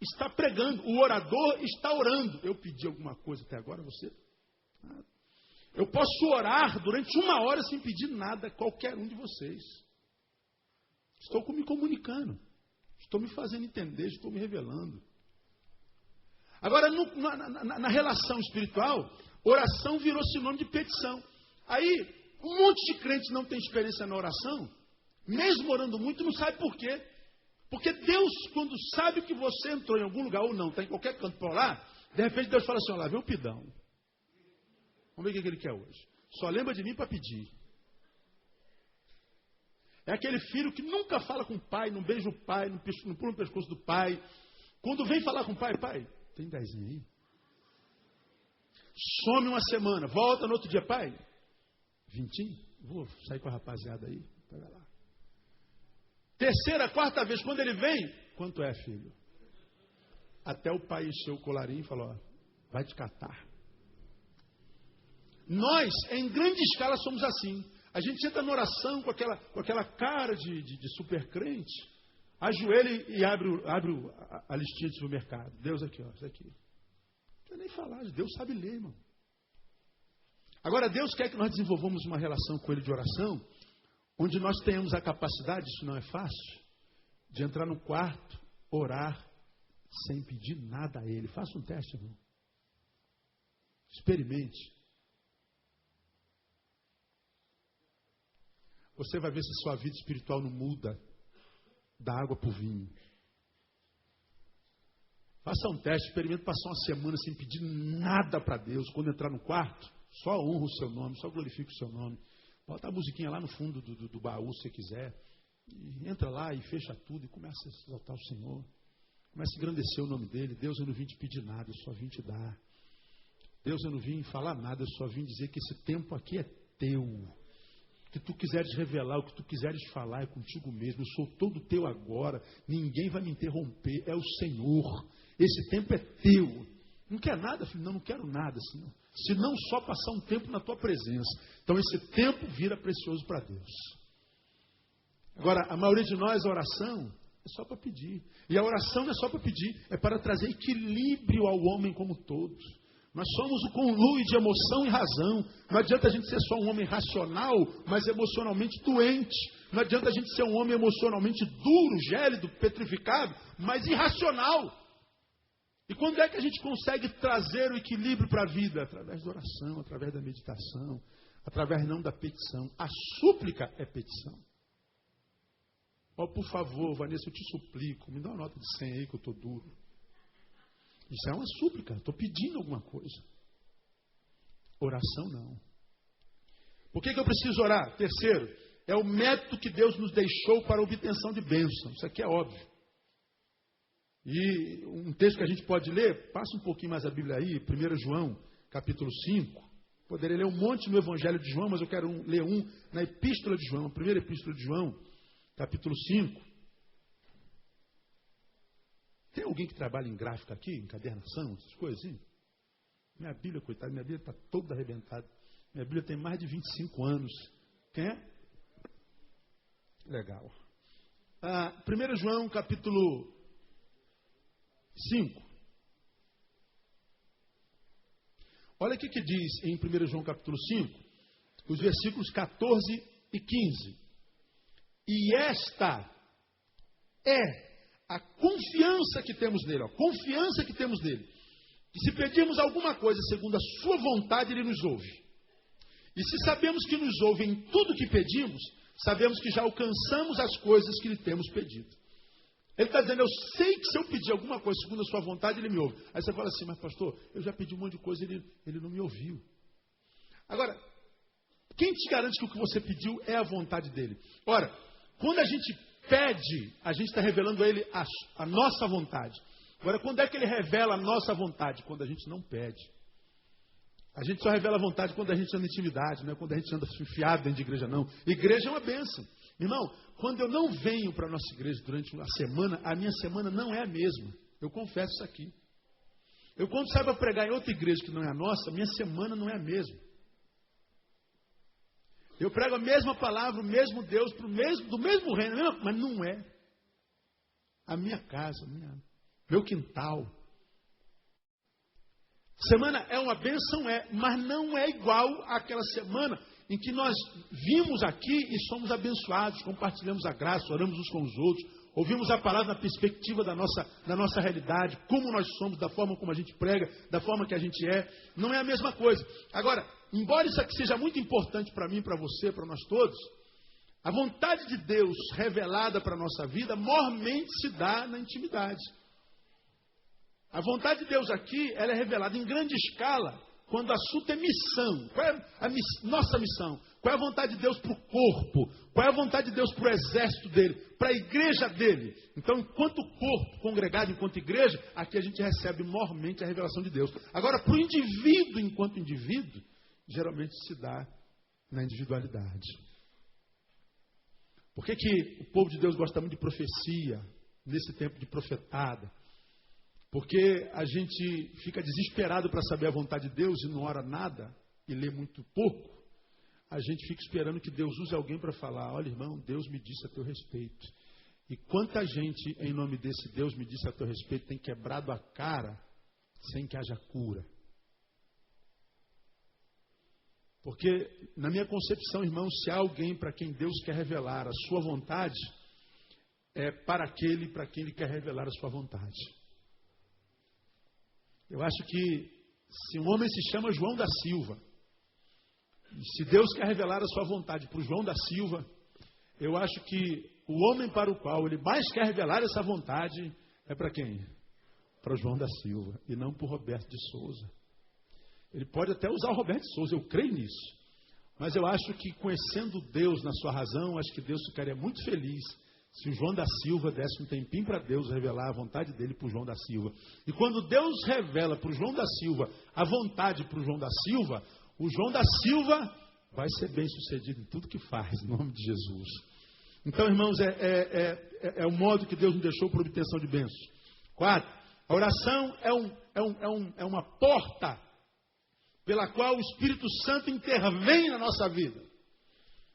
está pregando. O orador está orando. Eu pedi alguma coisa até agora, você? Eu posso orar durante 1 hora sem pedir nada a qualquer um de vocês. Estou me comunicando. Estou me fazendo entender, estou me revelando. Agora, na relação espiritual, oração virou sinônimo de petição. Aí, um monte de crentes não tem experiência na oração, mesmo orando muito, não sabe por quê. Porque Deus, quando sabe que você entrou em algum lugar ou não, está em qualquer canto para orar, de repente Deus fala assim, olha lá, vem o pidão. Vamos ver o que ele quer hoje. Só lembra de mim para pedir. É aquele filho que nunca fala com o pai, não beija o pai, não pula no pescoço do pai. Quando vem falar com o pai, pai, tem 10 aí? Some 1 semana, volta no outro dia, pai, 20? Vou sair com a rapaziada aí, pega lá. 3ª, 4ª vez, quando ele vem, quanto é, filho? Até o pai encheu o colarinho e falou, ó, vai te catar. Nós, em grande escala, somos assim. A gente entra na oração com aquela cara de super crente. Ajoelhe e abre a listinha de supermercado. Deus aqui, ó, isso aqui. Não precisa nem falar, Deus sabe ler, irmão. Agora, Deus quer que nós desenvolvamos uma relação com Ele de oração, onde nós tenhamos a capacidade, isso não é fácil, de entrar no quarto, orar, sem pedir nada a Ele. Faça um teste, irmão. Experimente. Você vai ver se sua vida espiritual não muda da água para o vinho. Faça um teste, experimente passar uma semana sem pedir nada para Deus. Quando entrar no quarto, só honra o seu nome, só glorifica o seu nome. Bota a musiquinha lá no fundo do baú, se você quiser. E entra lá e fecha tudo e começa a exaltar o Senhor. Começa a engrandecer o nome dele. Deus, eu não vim te pedir nada, eu só vim te dar. Deus, eu não vim falar nada, eu só vim dizer que esse tempo aqui é teu. O que tu quiseres revelar, o que tu quiseres falar é contigo mesmo. Eu sou todo teu agora. Ninguém vai me interromper. É o Senhor. Esse tempo é teu. Não quer nada, filho? Não quero nada, Senhor. Se não só passar um tempo na tua presença. Então esse tempo vira precioso para Deus. Agora, a maioria de nós, a oração é só para pedir. E a oração não é só para pedir, é para trazer equilíbrio ao homem como todos. Nós somos o conluio de emoção e razão. Não adianta a gente ser só um homem racional, mas emocionalmente doente. Não adianta a gente ser um homem emocionalmente duro, gélido, petrificado, mas irracional. E quando é que a gente consegue trazer o equilíbrio para a vida? Através da oração, através da meditação, através não da petição. A súplica é petição. Oh, por favor, Vanessa, eu te suplico, me dá uma nota de 100 aí que eu estou duro. Isso é uma súplica, estou pedindo alguma coisa. Oração não. Por que eu preciso orar? Terceiro, é o método que Deus nos deixou para a obtenção de bênção. Isso aqui é óbvio. E um texto que a gente pode ler, passa um pouquinho mais a Bíblia aí, 1 João, capítulo 5. Poderia ler um monte no Evangelho de João, mas eu quero ler um na Epístola de João, a primeira Epístola de João, capítulo 5. Tem alguém que trabalha em gráfica aqui, encadernação, essas coisas assim? Minha Bíblia, coitada, minha Bíblia está toda arrebentada. Minha Bíblia tem mais de 25 anos. Quem é? Legal. 1 João, capítulo 5. Olha o que diz em 1 João, capítulo 5, os versículos 14 e 15. E esta é a confiança que temos nele, a confiança que temos nele, que se pedirmos alguma coisa segundo a sua vontade, ele nos ouve. E se sabemos que nos ouve em tudo que pedimos, sabemos que já alcançamos as coisas que lhe temos pedido. Ele está dizendo, eu sei que se eu pedir alguma coisa segundo a sua vontade, ele me ouve. Aí você fala assim, mas pastor, eu já pedi um monte de coisa e ele não me ouviu. Agora, quem te garante que o que você pediu é a vontade dele? Ora, quando a gente pede, a gente está revelando a ele a nossa vontade. Agora, quando é que ele revela a nossa vontade? Quando a gente não pede. A gente só revela a vontade quando a gente anda em intimidade, não é quando a gente anda enfiado dentro de igreja, não. Igreja é uma bênção. Irmão, quando eu não venho para a nossa igreja durante a semana, a minha semana não é a mesma. Eu confesso isso aqui. Eu, quando saio para pregar em outra igreja que não é a nossa, minha semana não é a mesma. Eu prego a mesma palavra, o mesmo Deus, do mesmo reino, mas não é. A minha casa, meu quintal. Semana é uma bênção, mas não é igual àquela semana em que nós vimos aqui e somos abençoados, compartilhamos a graça, oramos uns com os outros, ouvimos a palavra na perspectiva da nossa realidade, como nós somos, da forma como a gente prega, da forma que a gente é. Não é a mesma coisa. Agora, embora isso aqui seja muito importante para mim, para você, para nós todos, a vontade de Deus revelada para a nossa vida, mormente se dá na intimidade. A vontade de Deus aqui, ela é revelada em grande escala, quando o assunto é missão. Qual é a nossa missão? Qual é a vontade de Deus para o corpo? Qual é a vontade de Deus para o exército dele? Para a igreja dele? Então, enquanto corpo, congregado, enquanto igreja, aqui a gente recebe mormente a revelação de Deus. Agora, para o indivíduo, enquanto indivíduo, geralmente se dá na individualidade. Por que o povo de Deus gosta muito de profecia, nesse tempo de profetada? Porque a gente fica desesperado para saber a vontade de Deus e não ora nada e lê muito pouco. A gente fica esperando que Deus use alguém para falar, olha irmão, Deus me disse a teu respeito. E quanta gente, em nome desse Deus, me disse a teu respeito, tem quebrado a cara sem que haja cura. Porque, na minha concepção, irmão, se há alguém para quem Deus quer revelar a sua vontade, é para aquele para quem Ele quer revelar a sua vontade. Eu acho que se um homem se chama João da Silva, e se Deus quer revelar a sua vontade para o João da Silva, eu acho que o homem para o qual Ele mais quer revelar essa vontade é para quem? Para o João da Silva, e não para o Roberto de Souza. Ele pode até usar o Roberto de Souza, eu creio nisso. Mas eu acho que, conhecendo Deus na sua razão, acho que Deus ficaria muito feliz se o João da Silva desse um tempinho para Deus revelar a vontade dele para o João da Silva. E quando Deus revela para o João da Silva a vontade para o João da Silva, o João da Silva vai ser bem sucedido em tudo que faz, em nome de Jesus. Então, irmãos, é o modo que Deus nos deixou por obtenção de bênçãos. 4, a oração é uma porta pela qual o Espírito Santo intervém na nossa vida.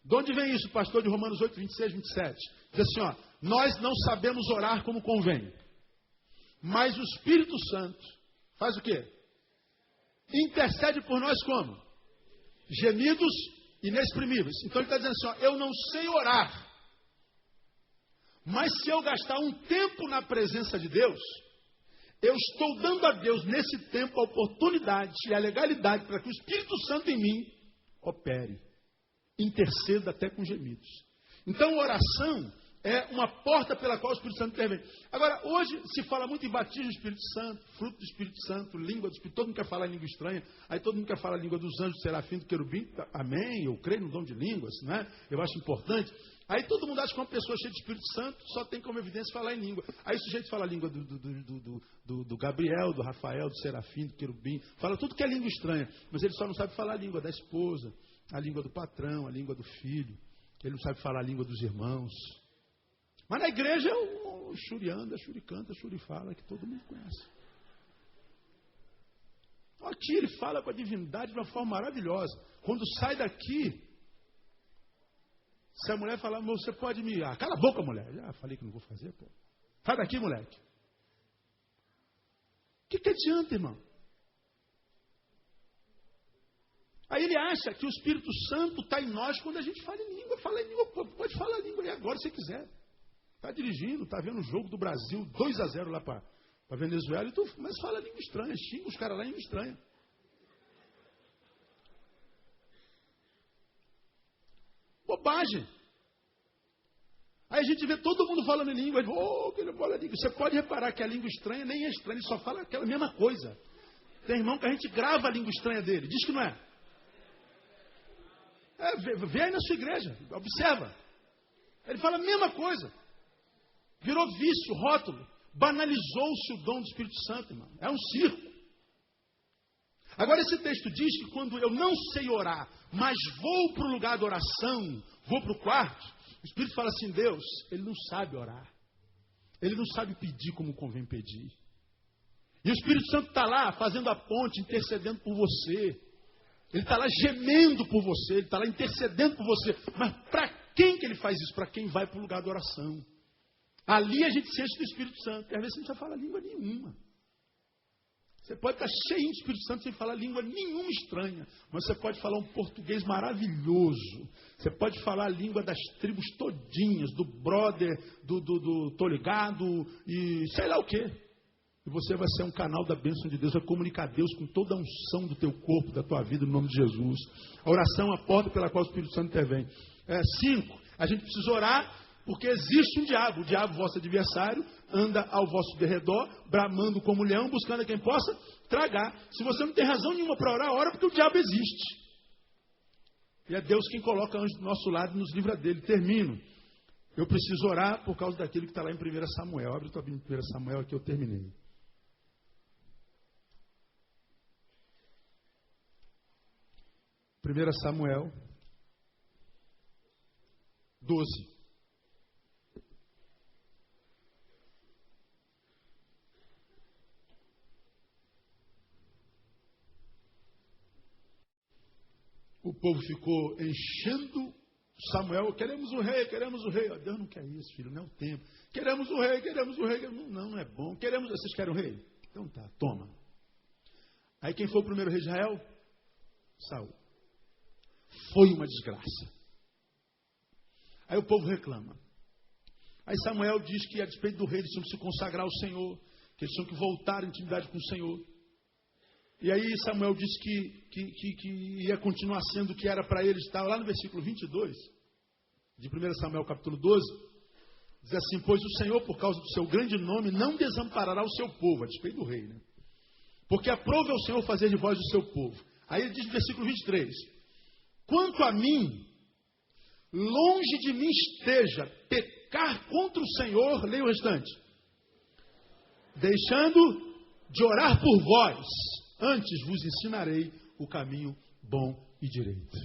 De onde vem isso, pastor? De Romanos 8, 26, 27. Diz assim, ó, nós não sabemos orar como convém, mas o Espírito Santo faz o quê? Intercede por nós como? Gemidos inexprimíveis. Então ele está dizendo assim, ó, eu não sei orar, mas se eu gastar um tempo na presença de Deus, eu estou dando a Deus nesse tempo a oportunidade e a legalidade para que o Espírito Santo em mim opere, interceda até com gemidos. Então, oração é uma porta pela qual o Espírito Santo intervém. Agora, hoje se fala muito em batismo do Espírito Santo, fruto do Espírito Santo, língua do Espírito. Todo mundo quer falar em língua estranha. Aí todo mundo quer falar a língua dos anjos, do serafim, do querubim. Amém, eu creio no dom de línguas, né? Eu acho importante. Aí todo mundo acha que uma pessoa cheia de Espírito Santo só tem como evidência falar em língua. Aí o sujeito fala a língua do Gabriel, do Rafael, do serafim, do querubim. Fala tudo que é língua estranha. Mas ele só não sabe falar a língua da esposa, a língua do patrão, a língua do filho. Ele não sabe falar a língua dos irmãos. Mas na igreja é o xurianda, xuricanta, xurifala, que todo mundo conhece. Aqui ele fala com a divindade de uma forma maravilhosa. Quando sai daqui, se a mulher falar, você pode me... cala a boca, mulher. Já falei que não vou fazer, pô. Sai daqui, moleque. O que adianta, irmão? Aí ele acha que o Espírito Santo está em nós quando a gente fala em língua. Fala em língua, pode falar em língua aí agora se quiser. Está dirigindo, está vendo o jogo do Brasil, 2-0 lá para Venezuela, e tu, mas fala língua estranha, xinga os caras lá em língua estranha. Bobagem. Aí a gente vê todo mundo falando em língua, que ele fala língua. Você pode reparar que a língua estranha nem é estranha, ele só fala aquela mesma coisa. Tem irmão que a gente grava a língua estranha dele, diz que não é. Vê aí na sua igreja, observa. Ele fala a mesma coisa. Virou vício, rótulo. Banalizou-se o dom do Espírito Santo, irmão. É um circo. Agora esse texto diz que quando eu não sei orar, mas vou para o lugar da oração, vou para o quarto, o Espírito fala assim, Deus, ele não sabe orar. Ele não sabe pedir como convém pedir. E o Espírito Santo está lá fazendo a ponte, intercedendo por você. Ele está lá gemendo por você, ele está lá intercedendo por você. Mas para quem que ele faz isso? Para quem vai para o lugar da oração. Ali a gente se enche do Espírito Santo. E às vezes você não precisa falar língua nenhuma. Você pode estar cheio de Espírito Santo sem falar língua nenhuma estranha. Mas você pode falar um português maravilhoso. Você pode falar a língua das tribos todinhas, do brother, do tô ligado e sei lá o quê. E você vai ser um canal da bênção de Deus, vai comunicar a Deus com toda a unção do teu corpo, da tua vida, no nome de Jesus. A oração é a porta pela qual o Espírito Santo intervém. 5, a gente precisa orar porque existe um diabo. O diabo, vosso adversário, anda ao vosso derredor, bramando como leão, buscando a quem possa tragar. Se você não tem razão nenhuma para orar, ora porque o diabo existe. E é Deus quem coloca anjo do nosso lado e nos livra dele. Termino. Eu preciso orar por causa daquilo que está lá em 1 Samuel. Abre tua Bíblia em 1 Samuel aqui, eu terminei. 1 Samuel 12. O povo ficou enchendo Samuel, queremos o rei, queremos o rei. Deus não quer isso, filho, não é o tempo. Queremos o rei, queremos o rei. Não é bom. Vocês querem o rei? Então tá, toma. Aí quem foi o primeiro rei de Israel? Saul. Foi uma desgraça. Aí o povo reclama. Aí Samuel diz que a despeito do rei eles tinham que se consagrar ao Senhor, que eles tinham que voltar à intimidade com o Senhor. E aí Samuel disse que ia continuar sendo o que era para eles. Está lá no versículo 22, de 1 Samuel capítulo 12, diz assim: pois o Senhor, por causa do seu grande nome, não desamparará o seu povo, a despeito do rei, né? Porque aprove ao Senhor fazer de vós o seu povo. Aí ele diz no versículo 23, quanto a mim, longe de mim esteja pecar contra o Senhor, leia o restante, deixando de orar por vós, antes vos ensinarei o caminho bom e direito.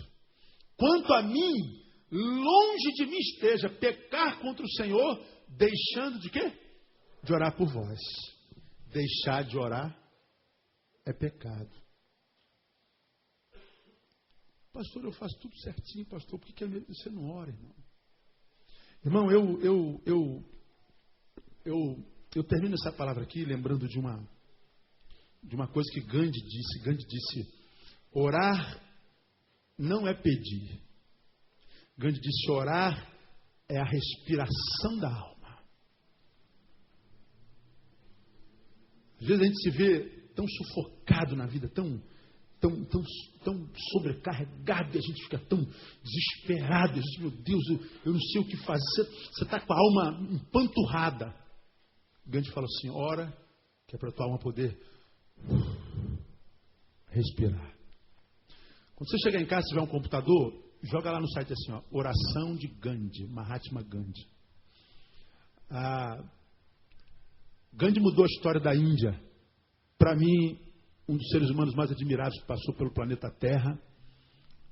Quanto a mim, longe de mim esteja pecar contra o Senhor, deixando de quê? De orar por vós. Deixar de orar é pecado. Pastor, eu faço tudo certinho, pastor, por que você não ora, irmão? Irmão, eu termino essa palavra aqui lembrando de uma coisa que Gandhi disse. Gandhi disse, orar não é pedir. Gandhi disse, orar é a respiração da alma. Às vezes a gente se vê tão sufocado na vida, tão sobrecarregado, e a gente fica tão desesperado. A gente, meu Deus, eu não sei o que fazer. Você está com a alma empanturrada. Gandhi fala assim, ora, que é para a tua alma poder respirar. Quando você chegar em casa, se tiver um computador, joga lá no site assim, ó, oração de Gandhi, Mahatma Gandhi. Gandhi mudou a história da Índia. Para mim, um dos seres humanos mais admiráveis que passou pelo planeta Terra.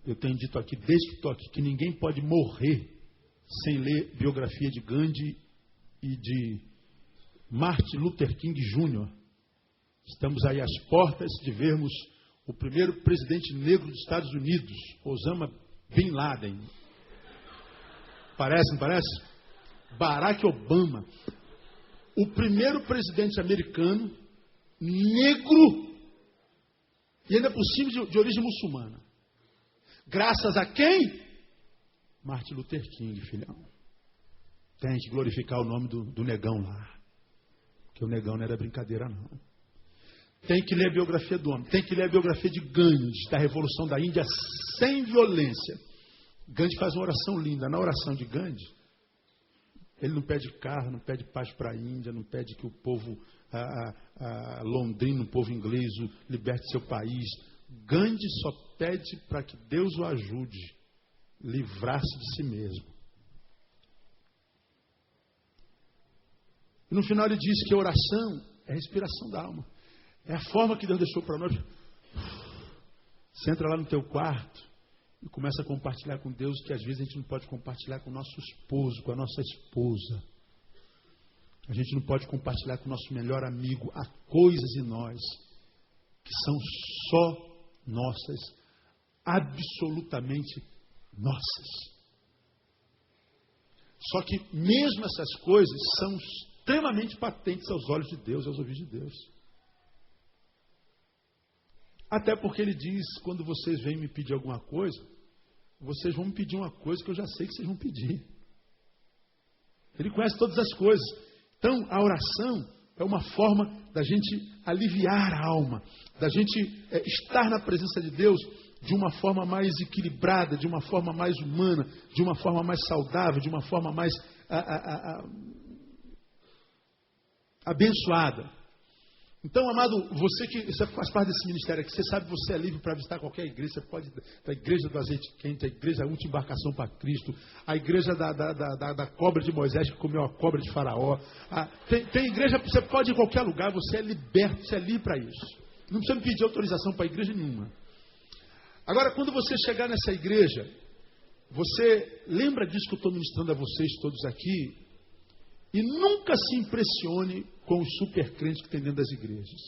Eu tenho dito aqui, desde que estou aqui, que ninguém pode morrer sem ler biografia de Gandhi e de Martin Luther King Jr. Estamos aí às portas de vermos o primeiro presidente negro dos Estados Unidos, Osama Bin Laden. Parece, não parece? Barack Obama. O primeiro presidente americano negro e ainda por cima de origem muçulmana. Graças a quem? Martin Luther King, filhão. Tem que glorificar o nome do negão lá. Porque o negão não era brincadeira, não. Tem que ler a biografia do homem. Tem que ler a biografia de Gandhi, da Revolução da Índia, sem violência. Gandhi faz uma oração linda. Na oração de Gandhi, ele não pede carro, não pede paz para a Índia, não pede que o povo londrino, o povo inglês, liberte seu país. Gandhi só pede para que Deus o ajude a livrar-se de si mesmo. E no final ele diz que a oração é a respiração da alma. É a forma que Deus deixou para nós. Você entra lá no teu quarto e começa a compartilhar com Deus que às vezes a gente não pode compartilhar com o nosso esposo, com a nossa esposa. A gente não pode compartilhar com o nosso melhor amigo. Há coisas em nós que são só nossas, absolutamente nossas. Só que mesmo essas coisas são extremamente patentes aos olhos de Deus, aos ouvidos de Deus. Até porque ele diz, quando vocês vêm me pedir alguma coisa, vocês vão me pedir uma coisa que eu já sei que vocês vão pedir. Ele conhece todas as coisas. Então, a oração é uma forma da gente aliviar a alma, da gente estar na presença de Deus de uma forma mais equilibrada, de uma forma mais humana, de uma forma mais saudável, de uma forma mais abençoada. Então, amado, você que faz parte desse ministério aqui, você sabe que você é livre para visitar qualquer igreja. Você pode ir da igreja do azeite quente, a igreja da última embarcação para Cristo, a igreja da cobra de Moisés que comeu a cobra de Faraó. Tem igreja, você pode ir em qualquer lugar, você é liberto, você é livre para isso. Não precisa me pedir autorização para igreja nenhuma. Agora, quando você chegar nessa igreja, você lembra disso que eu estou ministrando a vocês todos aqui, e nunca se impressione com os super crentes que tem dentro das igrejas.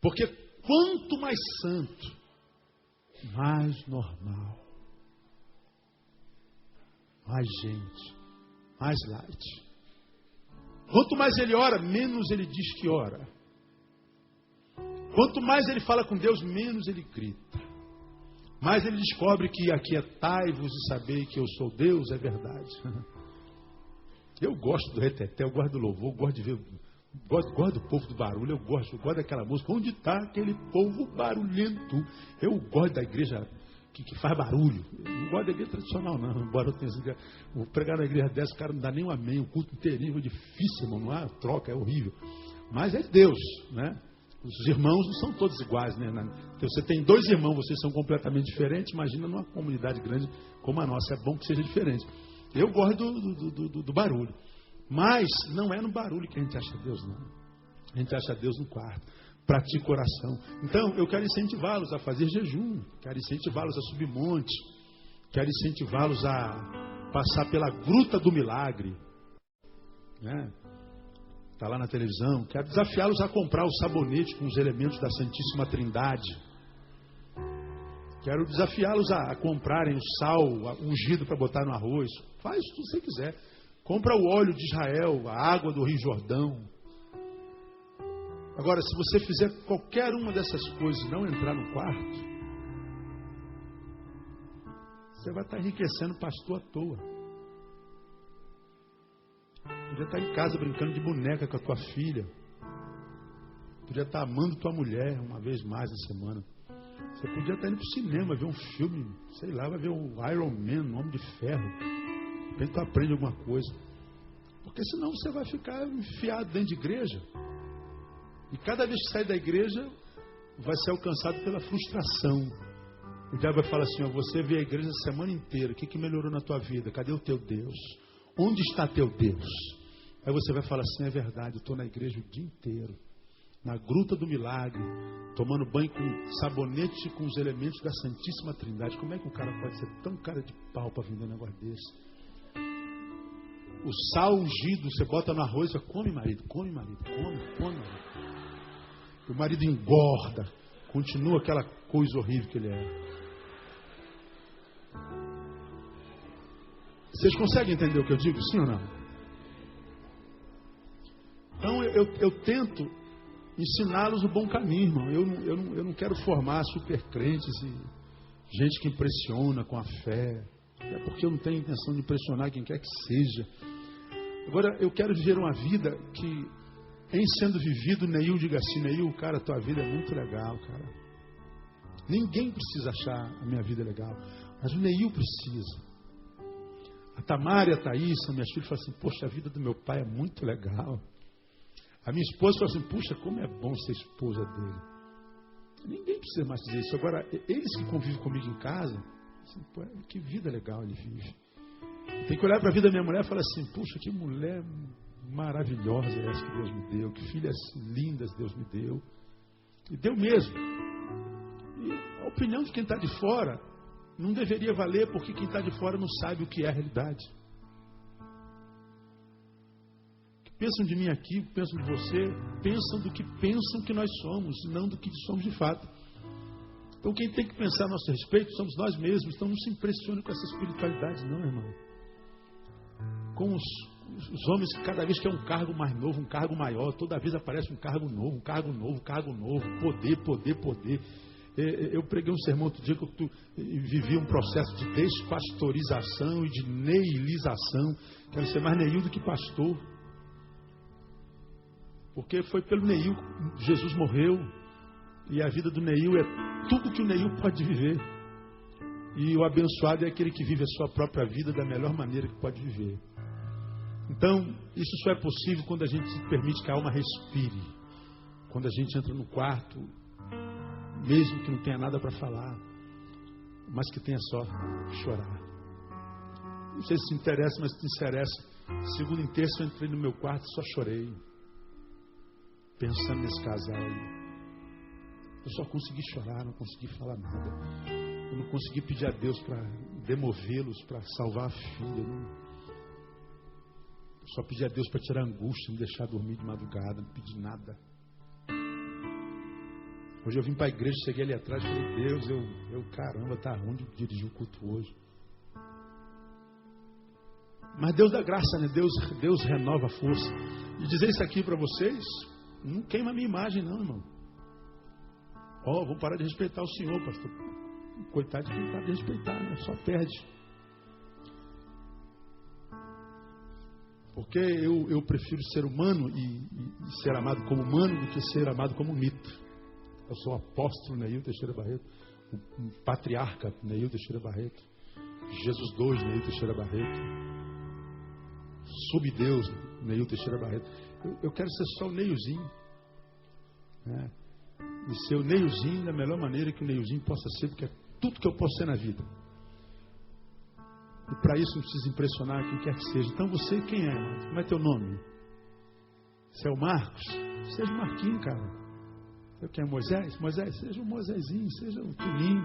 Porque quanto mais santo, mais normal. Mais gente. Mais light. Quanto mais ele ora, menos ele diz que ora. Quanto mais ele fala com Deus, menos ele grita. Mais ele descobre que aquietai-vos e sabei que eu sou Deus, é verdade. Eu gosto do reteté, eu gosto do louvor, eu gosto de ver, gosto do povo do barulho, eu gosto daquela música. Onde está aquele povo barulhento? Eu gosto da igreja que faz barulho. Eu não gosto da igreja tradicional, não. Embora eu tenha sido. Vou pregar na igreja dessa, o cara não dá nem um amém, o culto inteirinho é difícil, irmão, não há troca, é horrível. Mas é Deus, né? Os irmãos não são todos iguais, né? Você tem 2 irmãos, vocês são completamente diferentes. Imagina numa comunidade grande como a nossa. É bom que seja diferente. Eu gosto do barulho. Mas não é no barulho que a gente acha Deus, não. A gente acha Deus no quarto. Pratica oração. Então, eu quero incentivá-los a fazer jejum. Quero incentivá-los a subir monte. Quero incentivá-los a passar pela gruta do milagre. Né? Está lá na televisão. Quero desafiá-los a comprar o sabonete com os elementos da Santíssima Trindade. Quero desafiá-los a comprarem o sal ungido para botar no arroz. Faz o que você quiser. Compra o óleo de Israel, a água do Rio Jordão. Agora, se você fizer qualquer uma dessas coisas e não entrar no quarto, você vai estar enriquecendo o pastor à toa. Podia estar em casa brincando de boneca com a tua filha. Podia estar amando tua mulher uma vez mais na semana. Você podia estar indo para o cinema, ver um filme, sei lá, vai ver o Iron Man, o Homem de Ferro. De repente tu aprende alguma coisa. Porque senão você vai ficar enfiado dentro de igreja. E cada vez que sai da igreja, vai ser alcançado pela frustração. O diabo vai falar assim, ó, você vê a igreja a semana inteira, o que melhorou na tua vida? Cadê o teu Deus? Onde está teu Deus? Aí você vai falar assim, é verdade, eu estou na igreja o dia inteiro. Na gruta do milagre, tomando banho com sabonete com os elementos da Santíssima Trindade. Como é que o cara pode ser tão cara de pau para vender um negócio desse? O sal ungido, você bota no arroz e fala, come marido, come marido, come marido. O marido engorda, continua aquela coisa horrível que ele é. Vocês conseguem entender o que eu digo, sim ou não? Então eu tento ensiná-los o bom caminho, irmão. Eu não quero formar super crentes e gente que impressiona com a fé. É porque eu não tenho intenção de impressionar quem quer que seja. Agora, eu quero viver uma vida que, em sendo vivido, Neil diga assim, Neil, cara, tua vida é muito legal, cara. Ninguém precisa achar a minha vida legal, mas o Neil precisa. A Tamara e a Thaís, são minhas filhas, falam assim, poxa, a vida do meu pai é muito legal. A minha esposa fala assim, puxa, como é bom ser esposa dele. Ninguém precisa mais dizer isso. Agora, eles que convivem comigo em casa, assim, pô, que vida legal ele vive. Tem que olhar para a vida da minha mulher e falar assim, puxa, que mulher maravilhosa é essa que Deus me deu, que filhas lindas Deus me deu. E deu mesmo. E a opinião de quem está de fora não deveria valer, porque quem está de fora não sabe o que é a realidade. Pensam de mim aqui, pensam de você, pensam do que pensam que nós somos, e não do que somos de fato. Então quem tem que pensar a nosso respeito somos nós mesmos. Então não se impressione com essa espiritualidade não, irmão. Com os homens, cada vez que é um cargo mais novo, um cargo maior, toda vez aparece um cargo novo, um cargo novo, um cargo novo, poder, poder, poder. Eu preguei um sermão outro dia que eu vivi um processo de despastorização e de neilização. Quero ser mais neil do que pastor. Porque foi pelo Neil que Jesus morreu. E a vida do Neil é tudo que o Neil pode viver. E o abençoado é aquele que vive a sua própria vida da melhor maneira que pode viver. Então, isso só é possível quando a gente se permite que a alma respire. Quando a gente entra no quarto, mesmo que não tenha nada para falar, mas que tenha só chorar. Não sei se interessa, mas se interessa. Segunda em terça eu entrei no meu quarto e só chorei. Pensando nesse casal aí. Eu só consegui chorar, não consegui falar nada. Eu não consegui pedir a Deus para demovê-los, para salvar a filha. Eu só pedi a Deus para tirar a angústia, me deixar dormir de madrugada, não pedi nada. Hoje eu vim para a igreja, cheguei ali atrás e falei, Deus, caramba, tá onde dirigir o culto hoje? Mas Deus dá graça, né? Deus renova a força. E dizer isso aqui para vocês, não queima a minha imagem não, irmão. Vou parar de respeitar o Senhor, pastor. Coitado de quem para de respeitar, né? Só perde. Porque eu prefiro ser humano e ser amado como humano do que ser amado como mito. Eu sou o apóstolo Neil Teixeira Barreto, o patriarca Neil Teixeira Barreto, Jesus 2 Neil Teixeira Barreto, subdeus Neil Teixeira Barreto. Eu quero ser só o Neilzinho, né? E ser o Neilzinho da melhor maneira que o Neilzinho possa ser, porque é tudo que eu posso ser na vida. E para isso não precisa impressionar quem quer que seja. Então você quem é, irmão? Como é teu nome? Você é o Marcos? Seja o Marquinho, cara. Você quem é Moisés? Moisés, seja o Moisésinho, seja o Tuninho,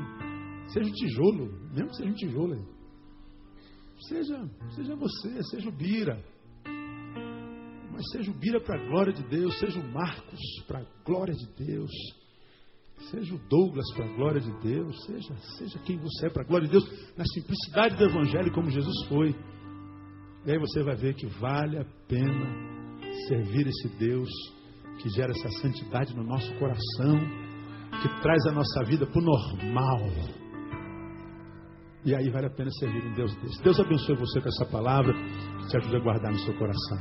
seja o tijolo, mesmo que seja um tijolo aí. Seja você, seja o Bira. Mas seja o Bira para a glória de Deus, seja o Marcos para a glória de Deus. Seja o Douglas para a glória de Deus. Seja quem você é para a glória de Deus. Na simplicidade do Evangelho como Jesus foi. E aí você vai ver que vale a pena servir esse Deus que gera essa santidade no nosso coração, que traz a nossa vida para o normal. E aí vale a pena servir um Deus desse. Deus abençoe você com essa palavra, que te ajude a guardar no seu coração.